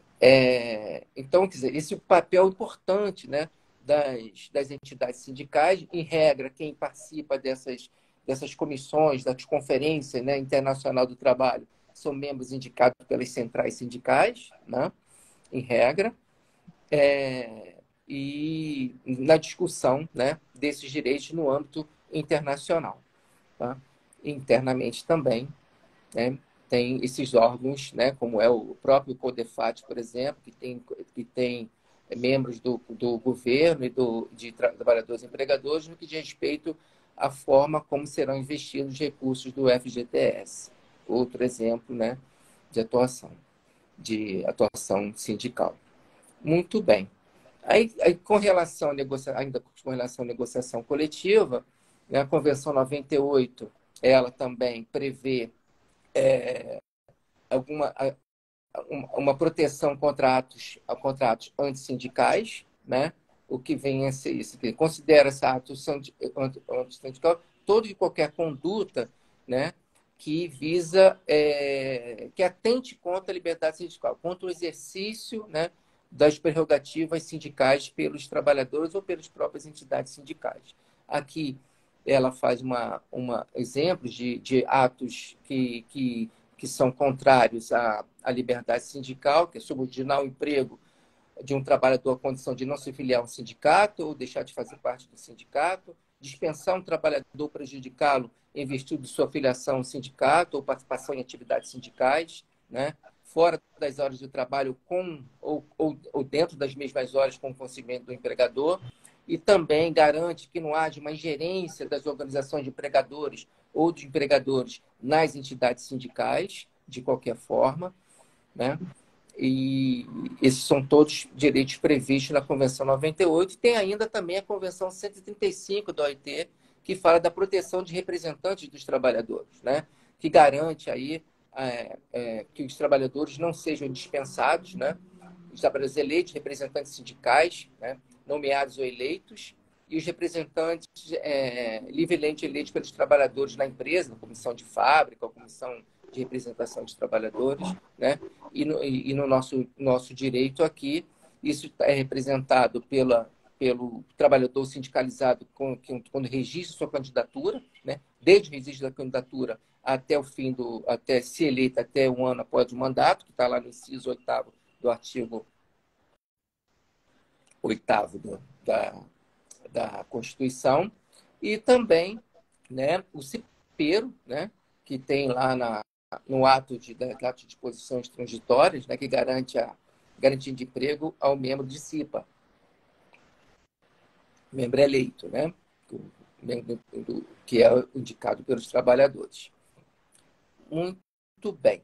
Speaker 3: Então, quer dizer, esse é o papel importante, né, das entidades sindicais. Em regra, quem participa dessas comissões, das conferências, né, internacional do trabalho, são membros indicados pelas centrais sindicais, né, em regra, e na discussão, né, desses direitos no âmbito internacional. Tá? Internamente também, né, tem esses órgãos, né, como é o próprio CODEFAT, por exemplo, que tem membros do governo e de trabalhadores e empregadores no que diz respeito à forma como serão investidos os recursos do FGTS. Outro exemplo, né, de atuação sindical. Muito bem. Aí com relação à negociação coletiva, né, a Convenção 98, ela também prevê uma proteção contra contratos antissindicais, né, o que vem a ser isso. Considera essa ato antissindical toda e qualquer conduta, né, que visa, que atente contra a liberdade sindical, contra o exercício, né, das prerrogativas sindicais pelos trabalhadores ou pelas próprias entidades sindicais. Aqui ela faz exemplos de atos que são contrários à liberdade sindical, que é subordinar o emprego de um trabalhador à condição de não se filiar a um sindicato ou deixar de fazer parte do sindicato, dispensar um trabalhador, prejudicá-lo em virtude de sua filiação ao sindicato ou participação em atividades sindicais, né? Fora das horas de trabalho com ou dentro das mesmas horas com o consentimento do empregador, e também garante que não haja uma ingerência das organizações de empregadores ou de empregadores nas entidades sindicais, de qualquer forma, né? E esses são todos direitos previstos na Convenção 98. E tem ainda também a Convenção 135 da OIT, que fala da proteção de representantes dos trabalhadores, né? Que garante aí que os trabalhadores não sejam dispensados, né? Os trabalhadores eleitos, representantes sindicais, né? Nomeados ou eleitos, e os representantes livremente eleitos pelos trabalhadores na empresa, na comissão de fábrica, ou comissão de representação de trabalhadores, né? E no nosso direito aqui, isso é representado pelo trabalhador sindicalizado quando registra sua candidatura, né? Desde o registro da candidatura até ser eleito até um ano após o mandato, que está lá no inciso 8º do artigo 8º da Constituição, e também, né, o CIPEiro, né, que tem lá no ato de posições transitórias, né, que garante a garantia de emprego ao membro de CIPA, membro eleito, né, que é indicado pelos trabalhadores. Muito bem.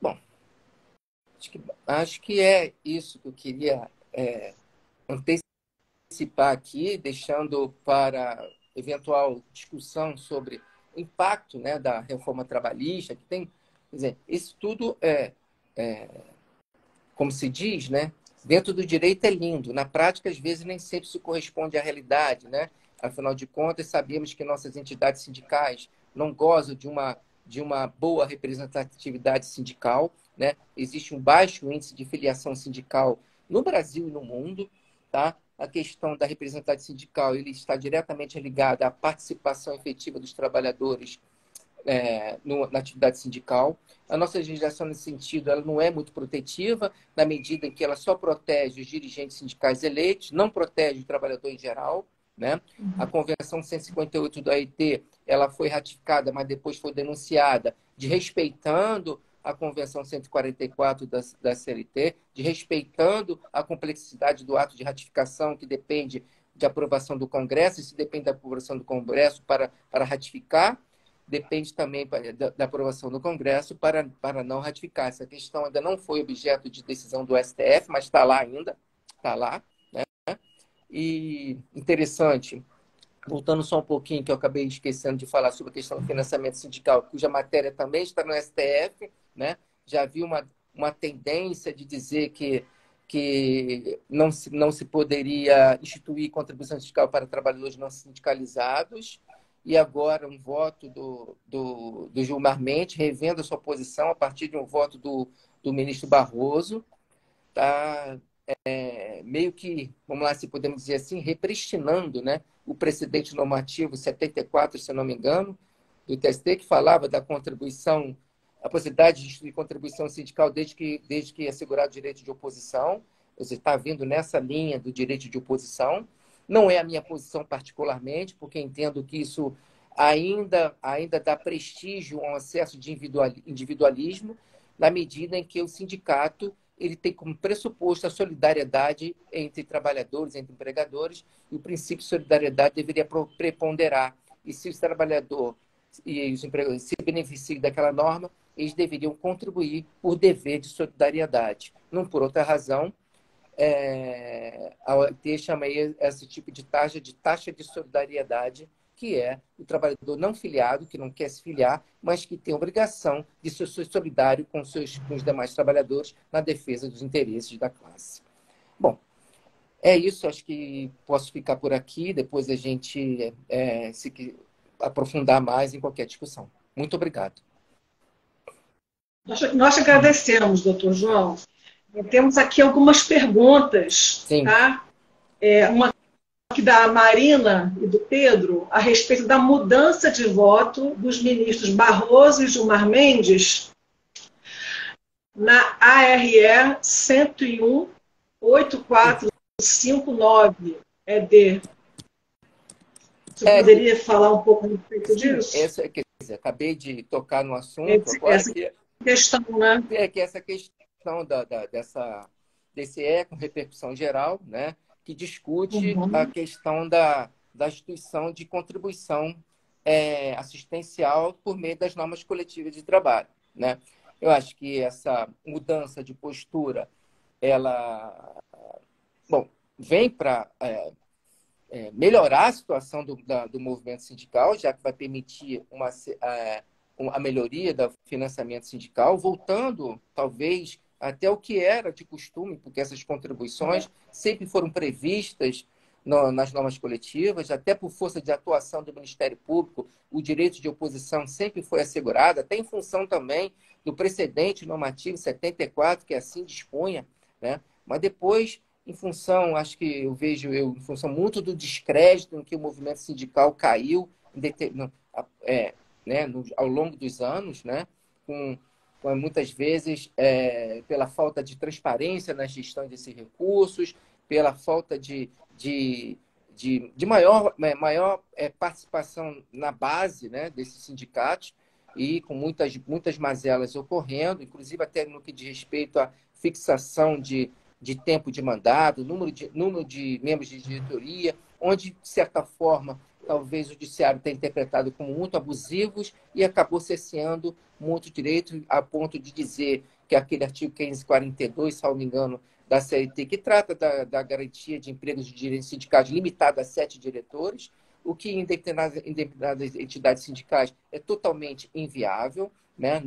Speaker 3: Bom, acho que é isso que eu queria antecipar aqui, deixando para eventual discussão sobre o impacto, né, da reforma trabalhista, que tem, quer dizer, isso tudo como se diz, né, dentro do direito é lindo, na prática às vezes nem sempre se corresponde à realidade, né? Afinal de contas, sabemos que nossas entidades sindicais não gozam de uma boa representatividade sindical, né? Existe um baixo índice de filiação sindical no Brasil e no mundo, tá? A questão da representatividade sindical ele está diretamente ligada à participação efetiva dos trabalhadores na atividade sindical. A nossa legislação, nesse sentido, ela não é muito protetiva, na medida em que ela só protege os dirigentes sindicais eleitos, não protege o trabalhador em geral, né? A Convenção 158 da OIT, ela foi ratificada, mas depois foi denunciada, desrespeitando a Convenção 144 da CLT, desrespeitando a complexidade do ato de ratificação, que depende de aprovação do Congresso, e se depende da aprovação do Congresso para ratificar, depende também da aprovação do Congresso para não ratificar. Essa questão ainda não foi objeto de decisão do STF, mas está lá ainda, está lá, né? E interessante, voltando só um pouquinho, que eu acabei esquecendo de falar sobre a questão do financiamento sindical, cuja matéria também está no STF, né? Já vi uma tendência de dizer que não se poderia instituir contribuição sindical para trabalhadores não sindicalizados, e agora um voto do Gilmar Mendes, revendo a sua posição a partir de um voto do ministro Barroso, tá? Meio que, vamos lá, se podemos dizer assim, repristinando, né, o precedente normativo 74, se eu não me engano, do TST, que falava da contribuição, a possibilidade de instituir contribuição sindical desde que assegurado o direito de oposição. Você está vindo nessa linha do direito de oposição. Não é a minha posição particularmente, porque entendo que isso ainda dá prestígio a um excesso de individualismo, na medida em que o sindicato ele tem como pressuposto a solidariedade entre trabalhadores, entre empregadores, e o princípio de solidariedade deveria preponderar. E se o trabalhador e os empregadores se beneficiam daquela norma, eles deveriam contribuir por dever de solidariedade. Não por outra razão, a OIT chama esse tipo de taxa de solidariedade, que é o trabalhador não filiado, que não quer se filiar, mas que tem a obrigação de ser solidário com os demais trabalhadores na defesa dos interesses da classe. Bom, é isso. Acho que posso ficar por aqui. Depois a gente se aprofundar mais em qualquer discussão. Muito obrigado.
Speaker 2: Nós agradecemos, doutor João. Temos aqui algumas perguntas,
Speaker 3: Sim.
Speaker 2: tá? Uma aqui da Marina e do Pedro, a respeito da mudança de voto dos ministros Barroso e Gilmar Mendes na ARE 101-8459 ED. Você poderia falar um pouco a respeito disso?
Speaker 3: Quer dizer, acabei de tocar no assunto.
Speaker 2: Essa questão, né?
Speaker 3: Que essa questão desse com repercussão geral, né, que discute a questão da instituição de contribuição assistencial por meio das normas coletivas de trabalho, né? Eu acho que essa mudança de postura, ela, vem para melhorar a situação do movimento sindical, já que vai permitir a melhoria do financiamento sindical, voltando, talvez, até o que era de costume, porque essas contribuições sempre foram previstas nas normas coletivas, até por força de atuação do Ministério Público, o direito de oposição sempre foi assegurado, até em função também do precedente normativo 74, que assim dispunha, né? Mas depois, em função, acho que em função muito do descrédito em que o movimento sindical caiu ao longo dos anos, né? Com muitas vezes pela falta de transparência na gestão desses recursos, pela falta de maior participação na base, né, desses sindicatos, e com muitas mazelas ocorrendo, inclusive até no que diz respeito à fixação de tempo de mandato, número de membros de diretoria, onde, de certa forma, talvez o judiciário tenha interpretado como muito abusivos e acabou cerceando muito direito, a ponto de dizer que aquele artigo 542, se não me engano, da CLT, que trata da garantia de empregos de direitos sindicais limitado a 7 diretores, o que em determinadas entidades sindicais é totalmente inviável, né?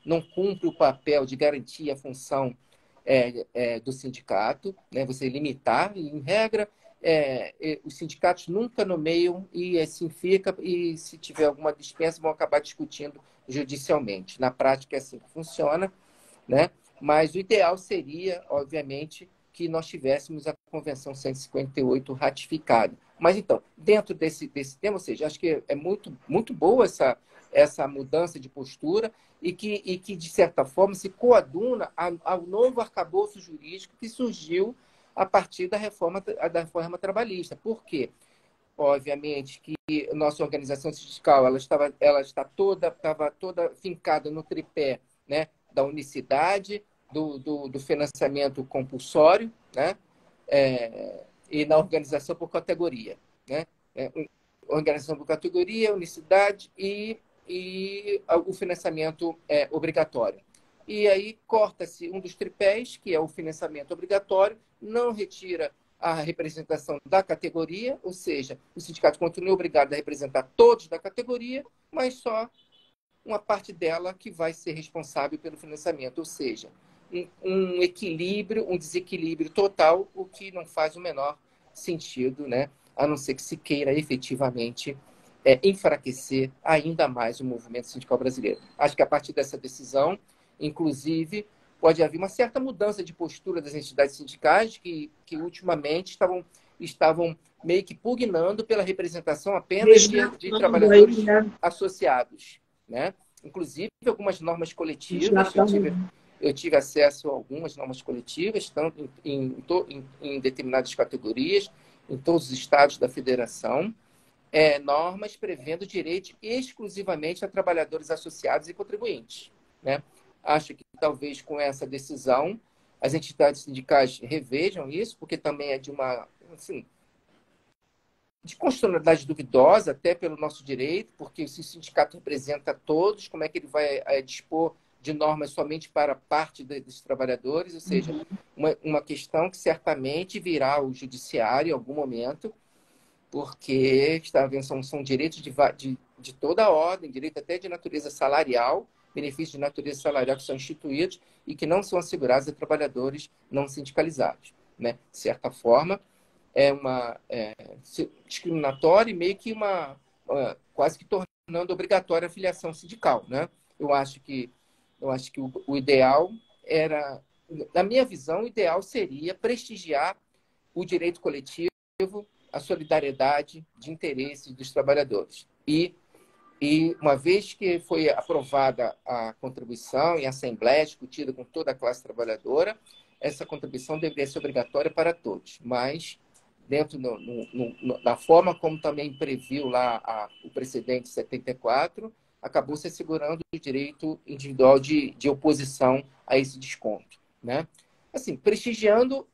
Speaker 3: Não cumpre o papel de garantir a função do sindicato, né? Você limitar, e, em regra, os sindicatos nunca nomeiam e assim fica, e se tiver alguma dispensa vão acabar discutindo judicialmente. Na prática é assim que funciona, né? Mas o ideal seria, obviamente, que nós tivéssemos a Convenção 158 ratificada. Mas, então, dentro desse tema, ou seja, acho que é muito, muito boa essa mudança de postura e que, de certa forma, se coaduna ao novo arcabouço jurídico que surgiu a partir da reforma trabalhista. Por quê? Obviamente que a nossa organização sindical estava toda fincada no tripé, né, da unicidade, do financiamento compulsório, né, e na organização por categoria, né, organização por categoria, unicidade e o financiamento obrigatório. E aí corta-se um dos tripés, que é o financiamento obrigatório, não retira a representação da categoria, ou seja, o sindicato continua obrigado a representar todos da categoria, mas só uma parte dela que vai ser responsável pelo financiamento, ou seja, um equilíbrio, um desequilíbrio total, o que não faz o menor sentido, né? A não ser que se queira efetivamente enfraquecer ainda mais o movimento sindical brasileiro. Acho que a partir dessa decisão, inclusive, pode haver uma certa mudança de postura das entidades sindicais que ultimamente estavam meio que pugnando pela representação apenas de trabalhadores associados, né? Inclusive, algumas normas coletivas, eu tive acesso a algumas normas coletivas, tanto em determinadas categorias, em todos os estados da federação, normas prevendo direito exclusivamente a trabalhadores associados e contribuintes, né? Acho que talvez com essa decisão as entidades sindicais revejam isso, porque também é de uma, assim, de constitucionalidade duvidosa, até pelo nosso direito, porque se o sindicato representa todos, como é que ele vai dispor de normas somente para parte dos trabalhadores? Ou seja, uma questão que certamente virá ao judiciário em algum momento, porque está havendo, são direitos de toda a ordem, direito até de natureza salarial, benefícios de natureza salarial que são instituídos e que não são assegurados a trabalhadores não sindicalizados, né? De certa forma, discriminatório e meio que quase que tornando obrigatória a filiação sindical, né? Eu acho que o ideal era, na minha visão, o ideal seria prestigiar o direito coletivo, a solidariedade de interesses dos trabalhadores. E uma vez que foi aprovada a contribuição em assembleia, discutida com toda a classe trabalhadora, essa contribuição deveria ser obrigatória para todos, mas dentro da forma como também previu lá o precedente 74, acabou se assegurando o direito individual de oposição a esse desconto, né? Assim, prestigiando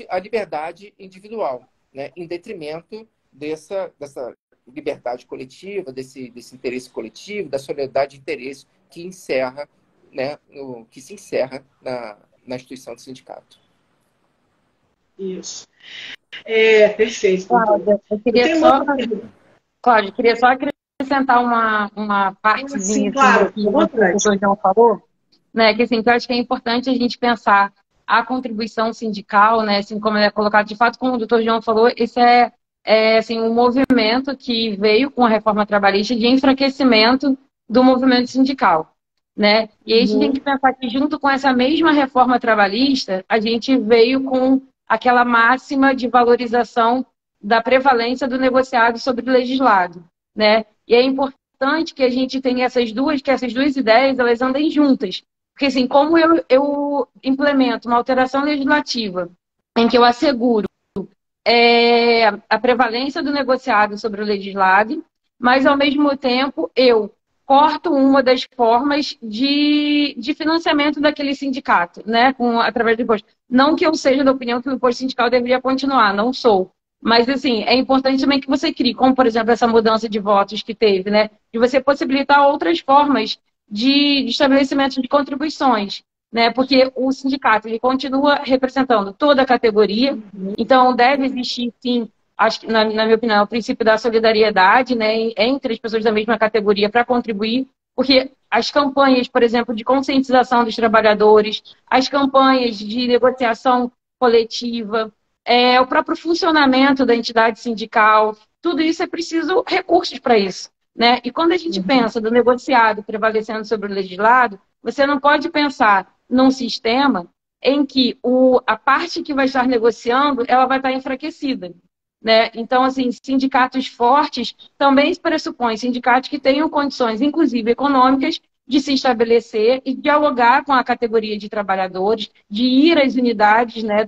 Speaker 3: a liberdade individual, né? Em detrimento dessa liberdade coletiva, desse interesse coletivo, da solidariedade de interesse que encerra, né, que se encerra na instituição do sindicato.
Speaker 2: Isso. Perfeito.
Speaker 1: Cláudia, eu queria só acrescentar uma partezinha
Speaker 2: sim, claro,
Speaker 1: que o João falou, né, que assim, que eu acho que é importante a gente pensar a contribuição sindical, né, assim como é colocado, de fato, como o doutor João falou, esse é assim, um movimento que veio com a reforma trabalhista de enfraquecimento do movimento sindical, né? E aí a gente tem que pensar que junto com essa mesma reforma trabalhista, a gente veio com aquela máxima de valorização da prevalência do negociado sobre o legislado, né? E é importante que a gente tenha essas duas ideias, elas andem juntas. Porque, assim, como eu implemento uma alteração legislativa em que eu asseguro a prevalência do negociado sobre o legislado, mas, ao mesmo tempo, eu corto uma das formas de financiamento daquele sindicato, né, através do imposto. Não que eu seja da opinião que o imposto sindical deveria continuar, não sou. Mas, assim, é importante também que você crie, como, por exemplo, essa mudança de votos que teve, né, de você possibilitar outras formas de estabelecimento de contribuições, né, porque o sindicato ele continua representando toda a categoria, então deve existir, sim, acho que, na minha opinião, o princípio da solidariedade, né, entre as pessoas da mesma categoria para contribuir, porque as campanhas, por exemplo, de conscientização dos trabalhadores, as campanhas de negociação coletiva, o próprio funcionamento da entidade sindical, tudo isso é preciso recursos para isso, né? E quando a gente pensa do negociado prevalecendo sobre o legislado, você não pode pensar num sistema em que a parte que vai estar negociando, ela vai estar enfraquecida, né? Então, assim, sindicatos fortes também pressupõem sindicatos que tenham condições, inclusive econômicas, de se estabelecer e dialogar com a categoria de trabalhadores, de ir às unidades, né,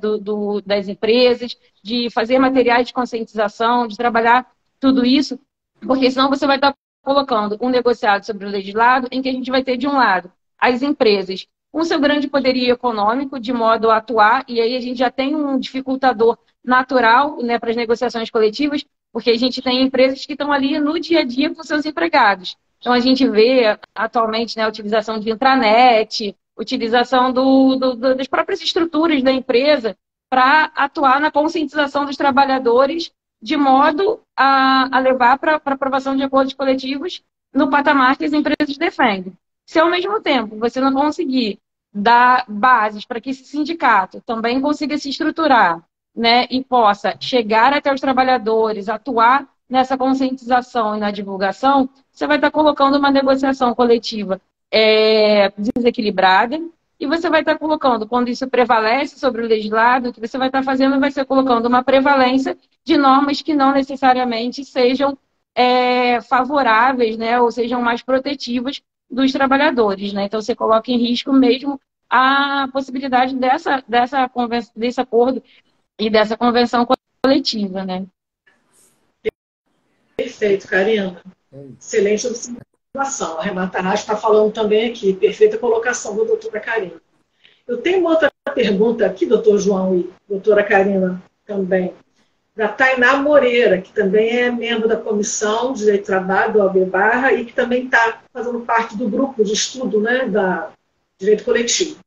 Speaker 1: das empresas, de fazer materiais de conscientização, de trabalhar tudo isso, porque senão você vai estar colocando um negociado sobre o legislado em que a gente vai ter, de um lado, as empresas com seu grande poderio econômico, de modo a atuar, e aí a gente já tem um dificultador natural, né, para as negociações coletivas, porque a gente tem empresas que estão ali no dia a dia com seus empregados. Então, a gente vê atualmente, né, a utilização de intranet, utilização das próprias estruturas da empresa para atuar na conscientização dos trabalhadores, de modo a levar para a aprovação de acordos coletivos no patamar que as empresas defendem. Se, ao mesmo tempo, você não conseguir dar bases para que esse sindicato também consiga se estruturar, né, e possa chegar até os trabalhadores, atuar nessa conscientização e na divulgação, você vai estar colocando uma negociação coletiva desequilibrada e você vai estar colocando, quando isso prevalece sobre o legislado, o que você vai estar fazendo vai ser colocando uma prevalência de normas que não necessariamente sejam favoráveis, né, ou sejam mais protetivas dos trabalhadores, né? Então, você coloca em risco mesmo a possibilidade desse acordo e dessa convenção coletiva, né?
Speaker 2: Perfeito, Karina. Excelente observação. A Renata Arraes está falando também aqui. Perfeita colocação da doutora Karina. Eu tenho uma outra pergunta aqui, doutor João e doutora Karina também, da Tainá Moreira, que também é membro da Comissão de Direito do Trabalho, do OAB/, e que também está fazendo parte do grupo de estudo, né, da Direito Coletivo.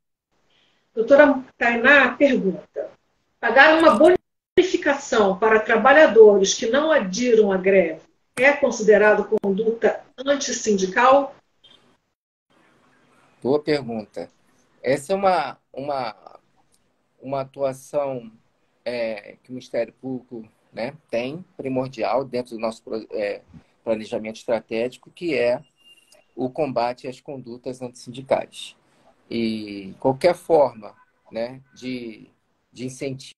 Speaker 2: Doutora Tainá pergunta: pagaram uma bonificação para trabalhadores que não adiram à greve é considerado conduta antissindical?
Speaker 3: Boa pergunta. Essa é uma atuação que o Ministério Público, né, tem, primordial, dentro do nosso planejamento estratégico, que é o combate às condutas antissindicais. E qualquer forma, né, de incentivo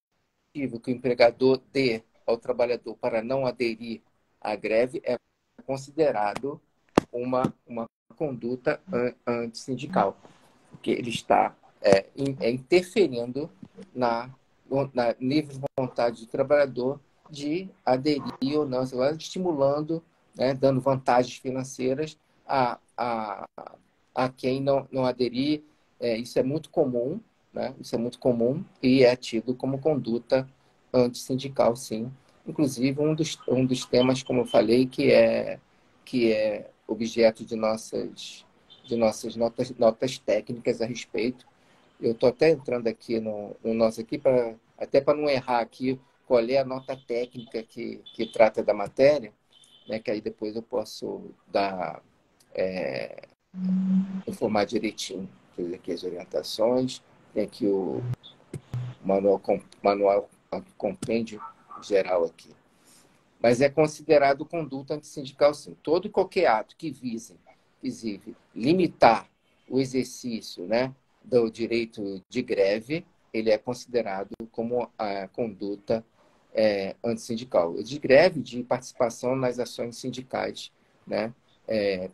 Speaker 3: que o empregador dê ao trabalhador para não aderir à greve é considerado uma conduta antissindical, porque ele está interferindo na nível de vontade do trabalhador de aderir ou não, estimulando, né, dando vantagens financeiras a quem não aderir. Isso é muito comum, né? Isso é muito comum e é tido como conduta antissindical, sim. Inclusive, um dos temas, como eu falei, que é objeto de nossas notas técnicas a respeito. Eu estou até entrando aqui no nosso aqui, até para não errar aqui qual é a nota técnica que trata da matéria, né, que aí depois eu posso informar direitinho. Fiz aqui as orientações, tem aqui o manual compêndio geral aqui. Mas é considerado conduta antissindical, sim. Todo e qualquer ato que vise limitar o exercício, né, do direito de greve, ele é considerado como a conduta antissindical. De greve, de participação nas ações sindicais, né,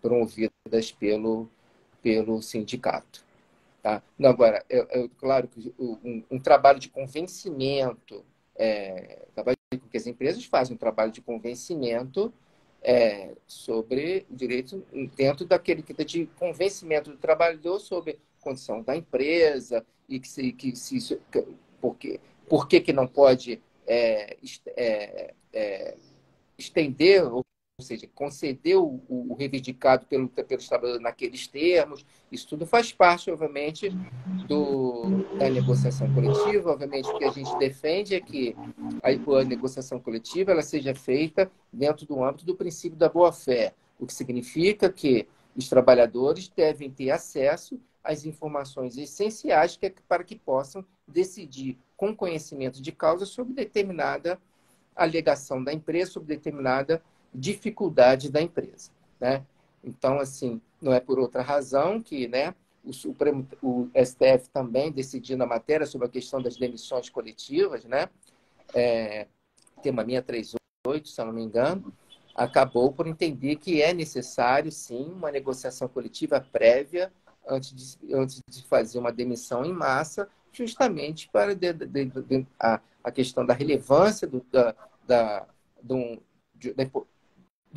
Speaker 3: promovidas pelo sindicato. Tá? Não, agora, claro que um trabalho de convencimento, porque as empresas fazem um trabalho de convencimento sobre o direito dentro daquele que de convencimento do trabalhador sobre a condição da empresa e por que não pode estender, ou seja, conceder o reivindicado pelos trabalhadores naqueles termos. Isso tudo faz parte, obviamente, da negociação coletiva. Obviamente, o que a gente defende é que a negociação coletiva ela seja feita dentro do âmbito do princípio da boa-fé, o que significa que os trabalhadores devem ter acesso às informações essenciais para que possam decidir com conhecimento de causa sobre determinada alegação da empresa, sobre determinada dificuldade da empresa, né? Então, assim, não é por outra razão que, né, o STF também decidiu na matéria sobre a questão das demissões coletivas, né? Tema 638, se eu não me engano, acabou por entender que é necessário, sim, uma negociação coletiva prévia antes de fazer uma demissão em massa, justamente para a questão da relevância do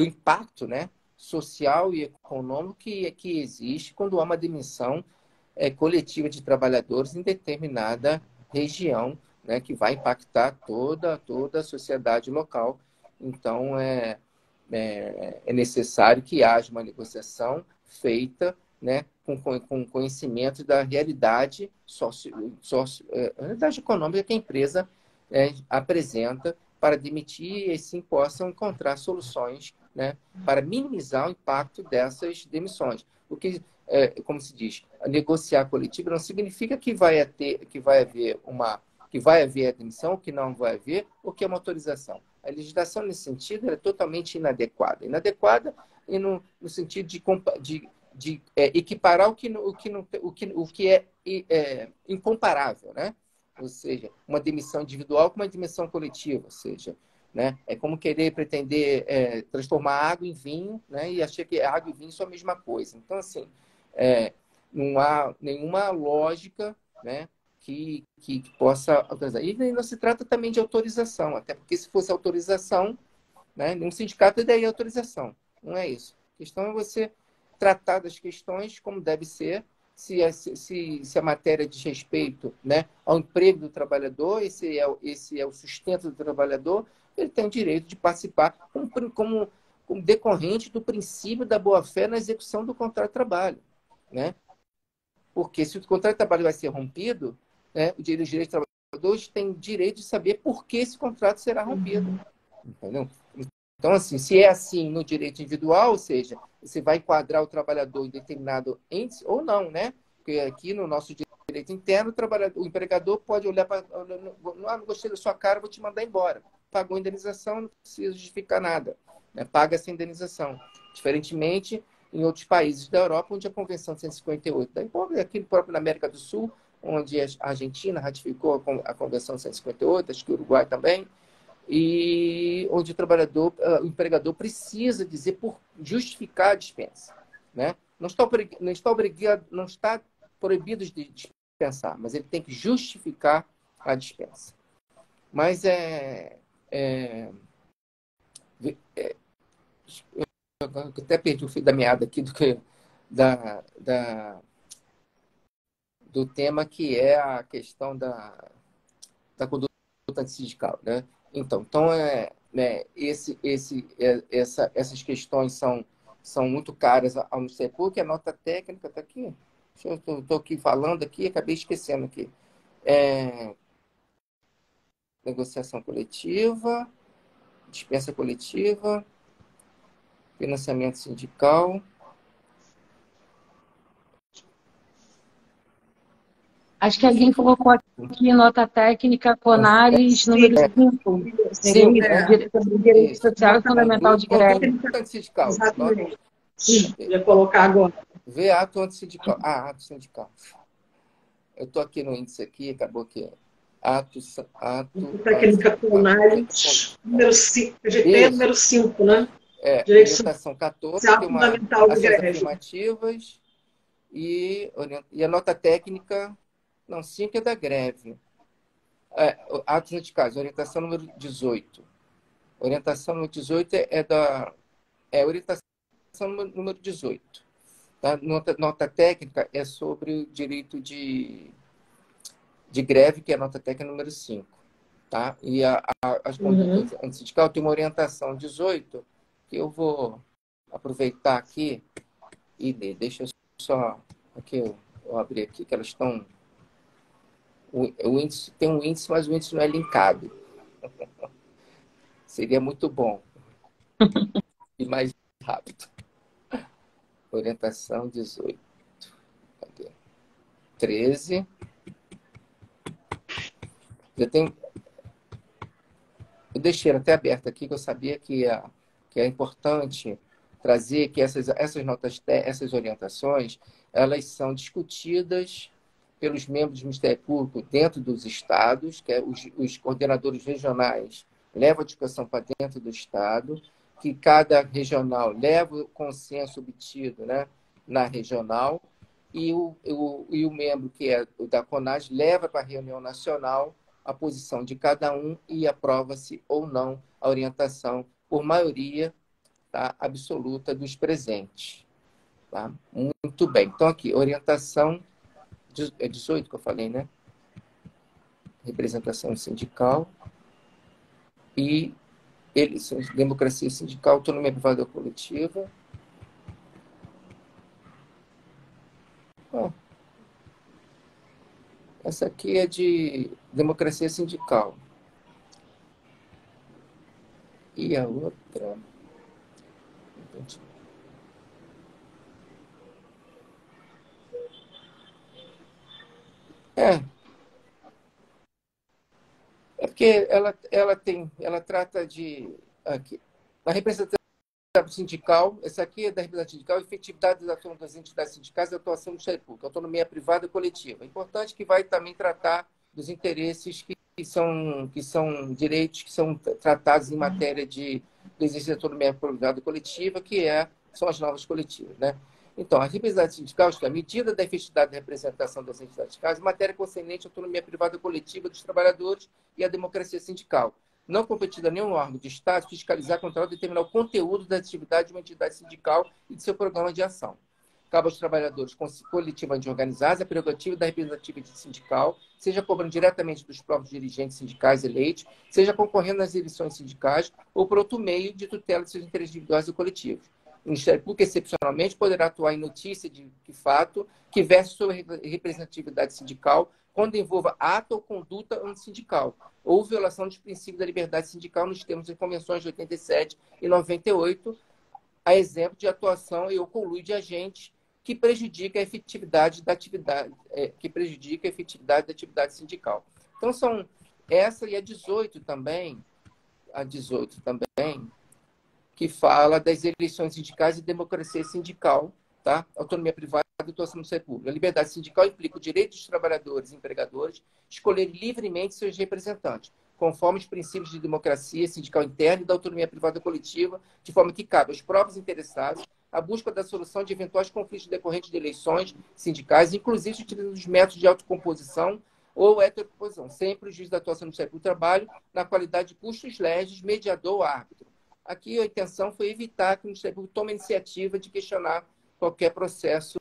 Speaker 3: impacto, né, social e econômico que existe quando há uma demissão coletiva de trabalhadores em determinada região, né, que vai impactar toda a sociedade local. Então, é necessário que haja uma negociação feita, né, com conhecimento da realidade realidade econômica que a empresa apresenta para demitir e, sim, possam encontrar soluções, né, para minimizar o impacto dessas demissões. O que, como se diz, negociar coletiva não significa que vai haver a demissão, ou que não vai haver, ou que é uma autorização. A legislação, nesse sentido, é totalmente inadequada. Inadequada e no sentido de equiparar o que é incomparável, né? Ou seja, uma demissão individual com uma demissão coletiva, ou seja, né, é como querer pretender transformar água em vinho, né, e achar que água e vinho são a mesma coisa. Então, assim, não há nenhuma lógica, né, que possa autorizar. E não se trata também de autorização, até porque se fosse autorização, né, nenhum sindicato daria autorização. Não é isso. A questão é você tratar das questões como deve ser. Se a matéria diz respeito, né, ao emprego do trabalhador, esse é o sustento do trabalhador, ele tem o direito de participar como decorrente do princípio da boa-fé na execução do contrato de trabalho, né? Porque se o contrato de trabalho vai ser rompido, né, os direitos do empregadores têm direito de saber por que esse contrato será rompido. Entendeu? Então, assim, se é assim no direito individual, ou seja, você vai enquadrar o trabalhador em determinado índice ou não, né? Porque aqui no nosso direito interno, o empregador pode olhar para... Não gostei da sua cara, vou te mandar embora. Pagou a indenização, não precisa justificar nada. Né? Paga essa indenização. Diferentemente, em outros países da Europa, onde a Convenção 158, aqui próprio na América do Sul, onde a Argentina ratificou a Convenção 158, acho que o Uruguai também, e onde o empregador precisa dizer justificar a dispensa, né? Não está proibido de dispensar, mas ele tem que justificar a dispensa. Mas eu até perdi o fio da meada aqui do tema, que é a questão da conduta antissindical, né? Então essas questões são muito caras ao Ministério Público, a nota técnica está aqui. Eu estou aqui falando aqui, acabei esquecendo aqui. Negociação coletiva, dispensa coletiva, financiamento sindical.
Speaker 1: Acho que alguém colocou aqui nota técnica Conares número 5.
Speaker 3: Sim,
Speaker 1: Direito social e fundamental de greve.
Speaker 3: Antissindical.
Speaker 2: Exatamente. Ia colocar agora.
Speaker 3: Vê ato antissindical. Ato sindical. Eu estou aqui no índice aqui, acabou que ato
Speaker 2: técnica Conares número 5, GT número 5, né?
Speaker 3: Orientação 14, tem
Speaker 2: fundamental de
Speaker 3: ações
Speaker 2: greve.
Speaker 3: afirmativas e a nota técnica, 5 é da greve. Atos sindicais, orientação número 18. Orientação número 18 orientação número 18. Tá? Nota técnica é sobre o direito de greve, que é a nota técnica número 5. Tá? E as condutas antissindicais tem uma orientação 18, que eu vou aproveitar aqui e deixa eu só... Aqui eu abri aqui, que elas estão... O índice tem um índice, mas o índice não é linkado. Seria muito bom. E mais rápido. Orientação 18. Cadê? 13. Eu deixei até aberto aqui, que eu sabia que é importante trazer que essas orientações, elas são discutidas pelos membros do Ministério Público dentro dos estados, que os coordenadores regionais levam a discussão para dentro do estado, que cada regional leva o consenso obtido, né, na regional, e o membro, que é o da CONAS, leva para a reunião nacional a posição de cada um e aprova-se ou não a orientação por maioria, tá, absoluta dos presentes. Tá? Muito bem. Então, aqui, orientação... É 18 que eu falei, né? Representação sindical e democracia sindical, autonomia privada coletiva. Essa aqui é de democracia sindical. E a outra... É porque ela trata de... Aqui, a representação sindical, essa aqui é da representação sindical, efetividade das ações das entidades sindicais e atuação do Ministério Público, autonomia privada e coletiva. É importante que vai também tratar dos interesses que são direitos que são tratados em matéria do exercício da autonomia privada e coletiva, são as novas coletivas, né? Então, a representação sindical está a medida da efetividade da representação das entidades sindicais em matéria concernente à autonomia privada coletiva dos trabalhadores e à democracia sindical. Não competindo a nenhum órgão de Estado fiscalizar, controlar ou determinar o conteúdo da atividade de uma entidade sindical e de seu programa de ação. Cabe aos trabalhadores coletivamente organizados a prerrogativa da representatividade sindical, seja cobrando diretamente dos próprios dirigentes sindicais eleitos, seja concorrendo nas eleições sindicais ou por outro meio de tutela de seus interesses individuais e coletivos. O Ministério Público, excepcionalmente, poderá atuar em notícia de fato que verse sobre representatividade sindical quando envolva ato ou conduta antissindical, ou violação dos princípios da liberdade sindical nos termos das convenções de 87 e 98, a exemplo de atuação e ou conluio de agentes que prejudica a efetividade da atividade, sindical. Então, são essa e a 18 também, que fala das eleições sindicais e democracia sindical, tá? Autonomia privada e atuação do setor público. A liberdade sindical implica o direito dos trabalhadores e empregadores escolher livremente seus representantes, conforme os princípios de democracia sindical interna e da autonomia privada coletiva, de forma que cabe aos próprios interessados a busca da solução de eventuais conflitos decorrentes de eleições sindicais, inclusive utilizando os métodos de autocomposição ou heterocomposição, sem prejuízo da atuação do Ministério do Trabalho, na qualidade de custos legis, mediador ou árbitro. Aqui a intenção foi evitar que o Ministério Público tome a iniciativa de questionar qualquer processo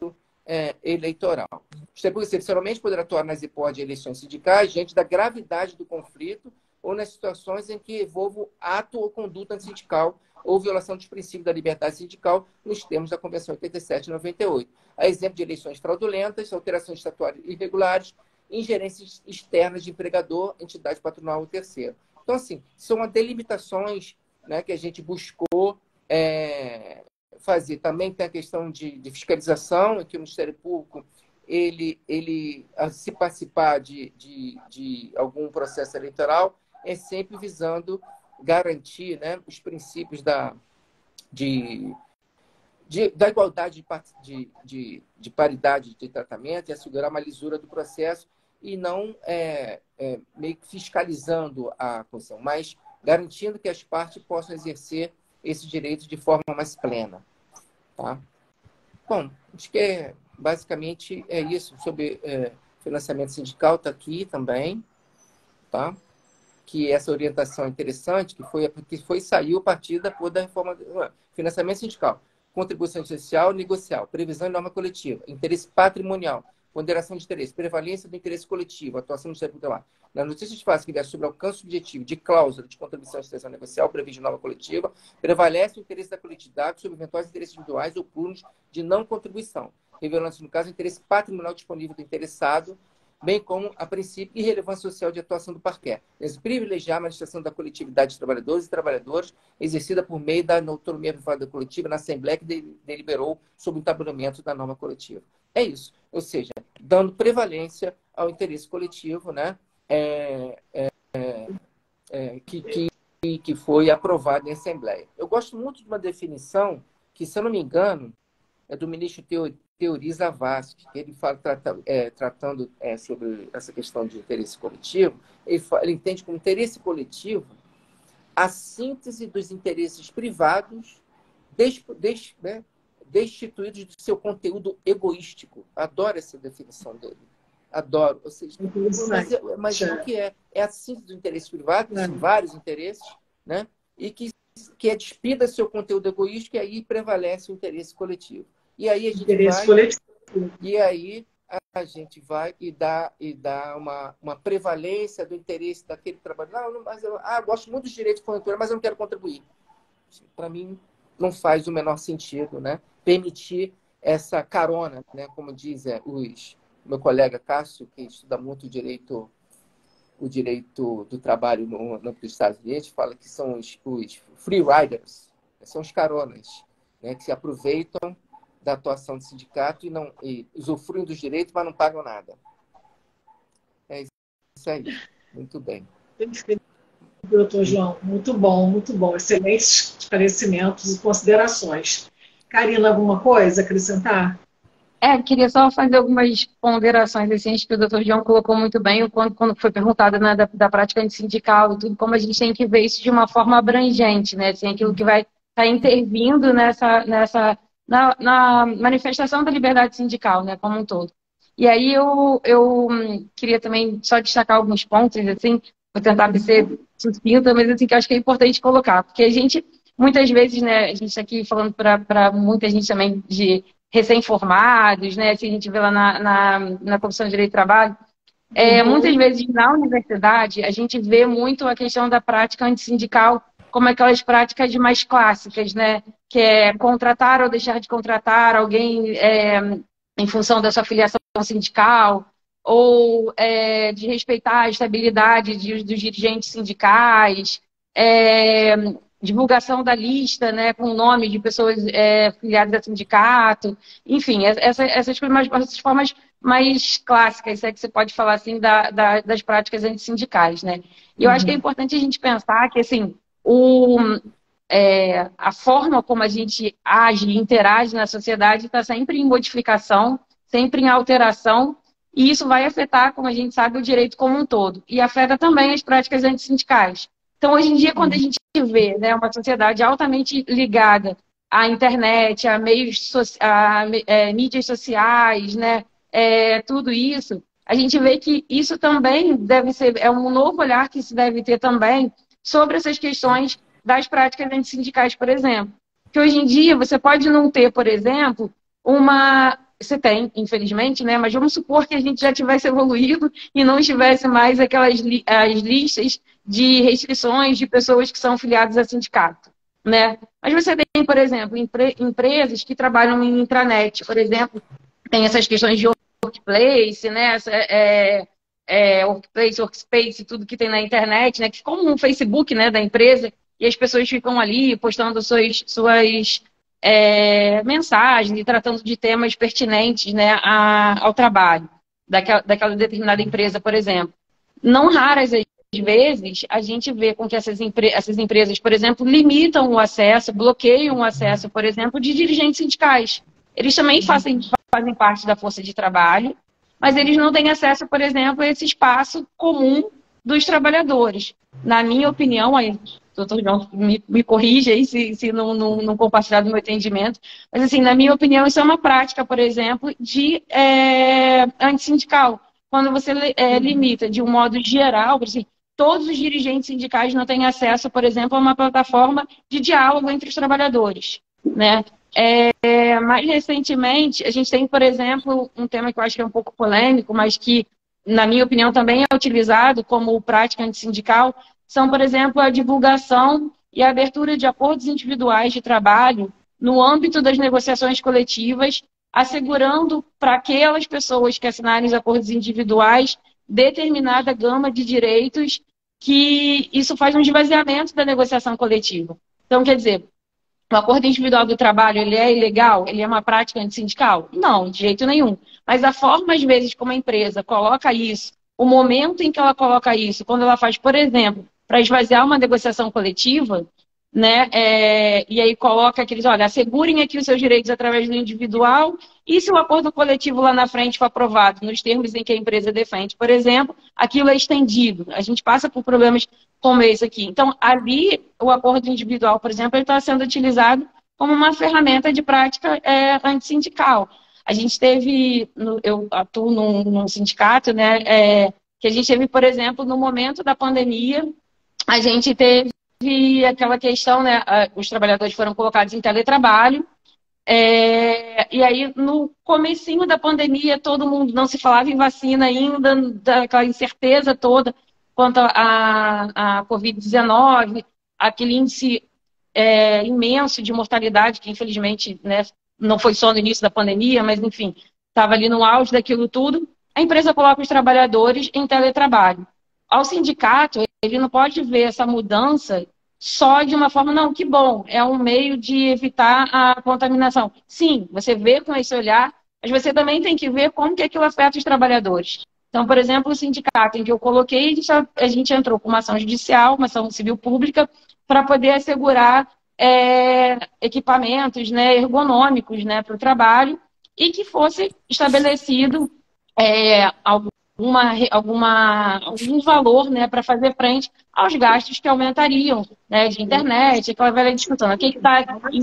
Speaker 3: eleitoral. O Ministério Público excepcionalmente poderá atuar nas hipóteses de eleições sindicais diante da gravidade do conflito ou nas situações em que envolvam ato ou conduta antissindical ou violação dos princípios da liberdade sindical nos termos da Convenção 87 e 98. A exemplo de eleições fraudulentas, alterações estatutárias irregulares, ingerências externas de empregador, entidade patronal ou terceiro. Então, assim, são delimitações, né, que a gente buscou fazer. Também tem a questão de fiscalização, em que o Ministério Público, se participar de algum processo eleitoral, é sempre visando garantir, né, os princípios da igualdade de paridade de tratamento e assegurar uma lisura do processo e não meio que fiscalizando a posição, mas garantindo que as partes possam exercer esse direito de forma mais plena. Tá? Bom, acho que basicamente é isso. Sobre financiamento sindical está aqui também, tá? Que essa orientação é interessante, que saiu a partir da reforma do financiamento sindical, contribuição social negocial, previsão e norma coletiva, interesse patrimonial, ponderação de interesse, prevalência do interesse coletivo, atuação do Ministério Público. Na notícia de fato que vier sobre alcance subjetivo de cláusula de contribuição de extensão negocial, prevista em norma coletiva, prevalece o interesse da coletividade sobre eventuais interesses individuais ou planos de não contribuição, revelando-se, no caso, o interesse patrimonial disponível do interessado, bem como a princípio e relevância social de atuação do parquet, privilegiar a manifestação da coletividade de trabalhadores e trabalhadoras exercida por meio da autonomia privada coletiva na Assembleia que deliberou sobre o entabulamento da norma coletiva. É isso, ou seja, dando prevalência ao interesse coletivo, né, que foi aprovado em Assembleia. Eu gosto muito de uma definição que, se eu não me engano, é do ministro Teori Zavascki, que ele fala, tratando sobre essa questão de interesse coletivo, ele entende como interesse coletivo a síntese dos interesses privados destituídos do seu conteúdo egoístico. Adoro essa definição dele. Adoro. Ou seja, mas o que é? É a síntese do interesse privado, são vários interesses, né? E que é despida seu conteúdo egoístico e aí prevalece o interesse coletivo. E aí a gente vai e dá uma prevalência do interesse daquele trabalhador. Eu gosto muito dos direitos de conjuntura, mas eu não quero contribuir. Para mim, não faz o menor sentido, né? Permitir essa carona, né? Como diz meu colega Cássio, que estuda muito o direito do trabalho nos Estados Unidos, fala que são os free riders, são os caronas, né? Que se aproveitam da atuação do sindicato e usufruem dos direitos, mas não pagam nada. É isso aí. Muito bem.
Speaker 2: Perfeito, doutor João. Muito bom, muito bom. Excelentes esclarecimentos e considerações. Karina, alguma coisa a acrescentar?
Speaker 1: Queria só fazer algumas ponderações, assim, acho que o doutor João colocou muito bem quando foi perguntado, né, da prática antissindical e tudo, como a gente tem que ver isso de uma forma abrangente, né, assim, aquilo que vai estar intervindo na manifestação da liberdade sindical, né, como um todo. E aí eu queria também só destacar alguns pontos, assim, vou tentar ser sucinta, mas assim, que eu acho que é importante colocar, porque a gente, muitas vezes, né, a gente está aqui falando para muita gente também de recém-formados, né, assim, a gente vê lá na Comissão de Direito do Trabalho, muitas vezes na universidade a gente vê muito a questão da prática antissindical como aquelas práticas mais clássicas, né, que é contratar ou deixar de contratar alguém em função da sua filiação sindical, ou de respeitar a estabilidade dos dirigentes sindicais, divulgação da lista, né, com o nome de pessoas filiadas a sindicato, enfim, essas formas mais clássicas, se é que você pode falar assim, das práticas antissindicais, né? E eu acho que é importante a gente pensar que, assim, a forma como a gente age e interage na sociedade está sempre em modificação, sempre em alteração, e isso vai afetar, como a gente sabe, o direito como um todo. E afeta também as práticas antissindicais. Então, hoje em dia, quando a gente vê, né, uma sociedade altamente ligada à internet, a mídias sociais, né, tudo isso, a gente vê que isso também deve ser, um novo olhar que se deve ter também sobre essas questões das práticas antissindicais, por exemplo. Que hoje em dia você pode não ter, por exemplo, você tem, infelizmente, né? Mas vamos supor que a gente já tivesse evoluído e não tivesse mais as listas de restrições de pessoas que são filiadas a sindicato, né? Mas você tem, por exemplo, empresas que trabalham em intranet, por exemplo, tem essas questões de workplace, né? Workplace, workspace, tudo que tem na internet, né? Que como um Facebook, né, da empresa, e as pessoas ficam ali postando suas mensagens e tratando de temas pertinentes, né, ao trabalho daquela determinada empresa, por exemplo. Não raras vezes a gente vê com que essas empresas, por exemplo, limitam o acesso, bloqueiam o acesso, por exemplo, de dirigentes sindicais. Eles também fazem parte da força de trabalho, mas eles não têm acesso, por exemplo, a esse espaço comum dos trabalhadores. Na minha opinião, aí, doutor João, me corrija aí se não compartilhar do meu entendimento, mas assim, na minha opinião, isso é uma prática, por exemplo, de antissindical. Quando você limita de um modo geral, assim, todos os dirigentes sindicais não têm acesso, por exemplo, a uma plataforma de diálogo entre os trabalhadores, né? Mais recentemente, a gente tem, por exemplo, um tema que eu acho que é um pouco polêmico, mas que, na minha opinião, também é utilizado como prática antissindical, são, por exemplo, a divulgação e a abertura de acordos individuais de trabalho no âmbito das negociações coletivas, assegurando para aquelas pessoas que assinarem os acordos individuais determinada gama de direitos, que isso faz um esvaziamento da negociação coletiva. Então, quer dizer, o acordo individual do trabalho, ele é ilegal? Ele é uma prática antissindical? Não, de jeito nenhum. Mas a forma, às vezes, como a empresa coloca isso, o momento em que ela coloca isso, quando ela faz, por exemplo, para esvaziar uma negociação coletiva, né, e aí coloca aqueles, olha, assegurem aqui os seus direitos através do individual, e se o acordo coletivo lá na frente for aprovado nos termos em que a empresa defende, por exemplo, aquilo é estendido. A gente passa por problemas como esse aqui. Então, ali, o acordo individual, por exemplo, ele está sendo utilizado como uma ferramenta de prática antissindical. A gente teve, eu atuo num sindicato, né, que a gente teve, por exemplo, no momento da pandemia, a gente teve aquela questão, né, os trabalhadores foram colocados em teletrabalho, e aí no comecinho da pandemia todo mundo não se falava em vacina ainda, daquela incerteza toda quanto à Covid-19, aquele índice imenso de mortalidade que infelizmente, né, não foi só no início da pandemia, mas enfim, estava ali no auge daquilo tudo. A empresa coloca os trabalhadores em teletrabalho. Ao sindicato, ele não pode ver essa mudança só de uma forma, não, que bom, é um meio de evitar a contaminação. Sim, você vê com esse olhar, mas você também tem que ver como que aquilo afeta os trabalhadores. Então, por exemplo, o sindicato em que eu coloquei, a gente entrou com uma ação judicial, uma ação civil pública, para poder assegurar equipamentos, né, ergonômicos, né, para o trabalho, e que fosse estabelecido algum valor, né, para fazer frente aos gastos que aumentariam, né, de internet, aquela velha discussão,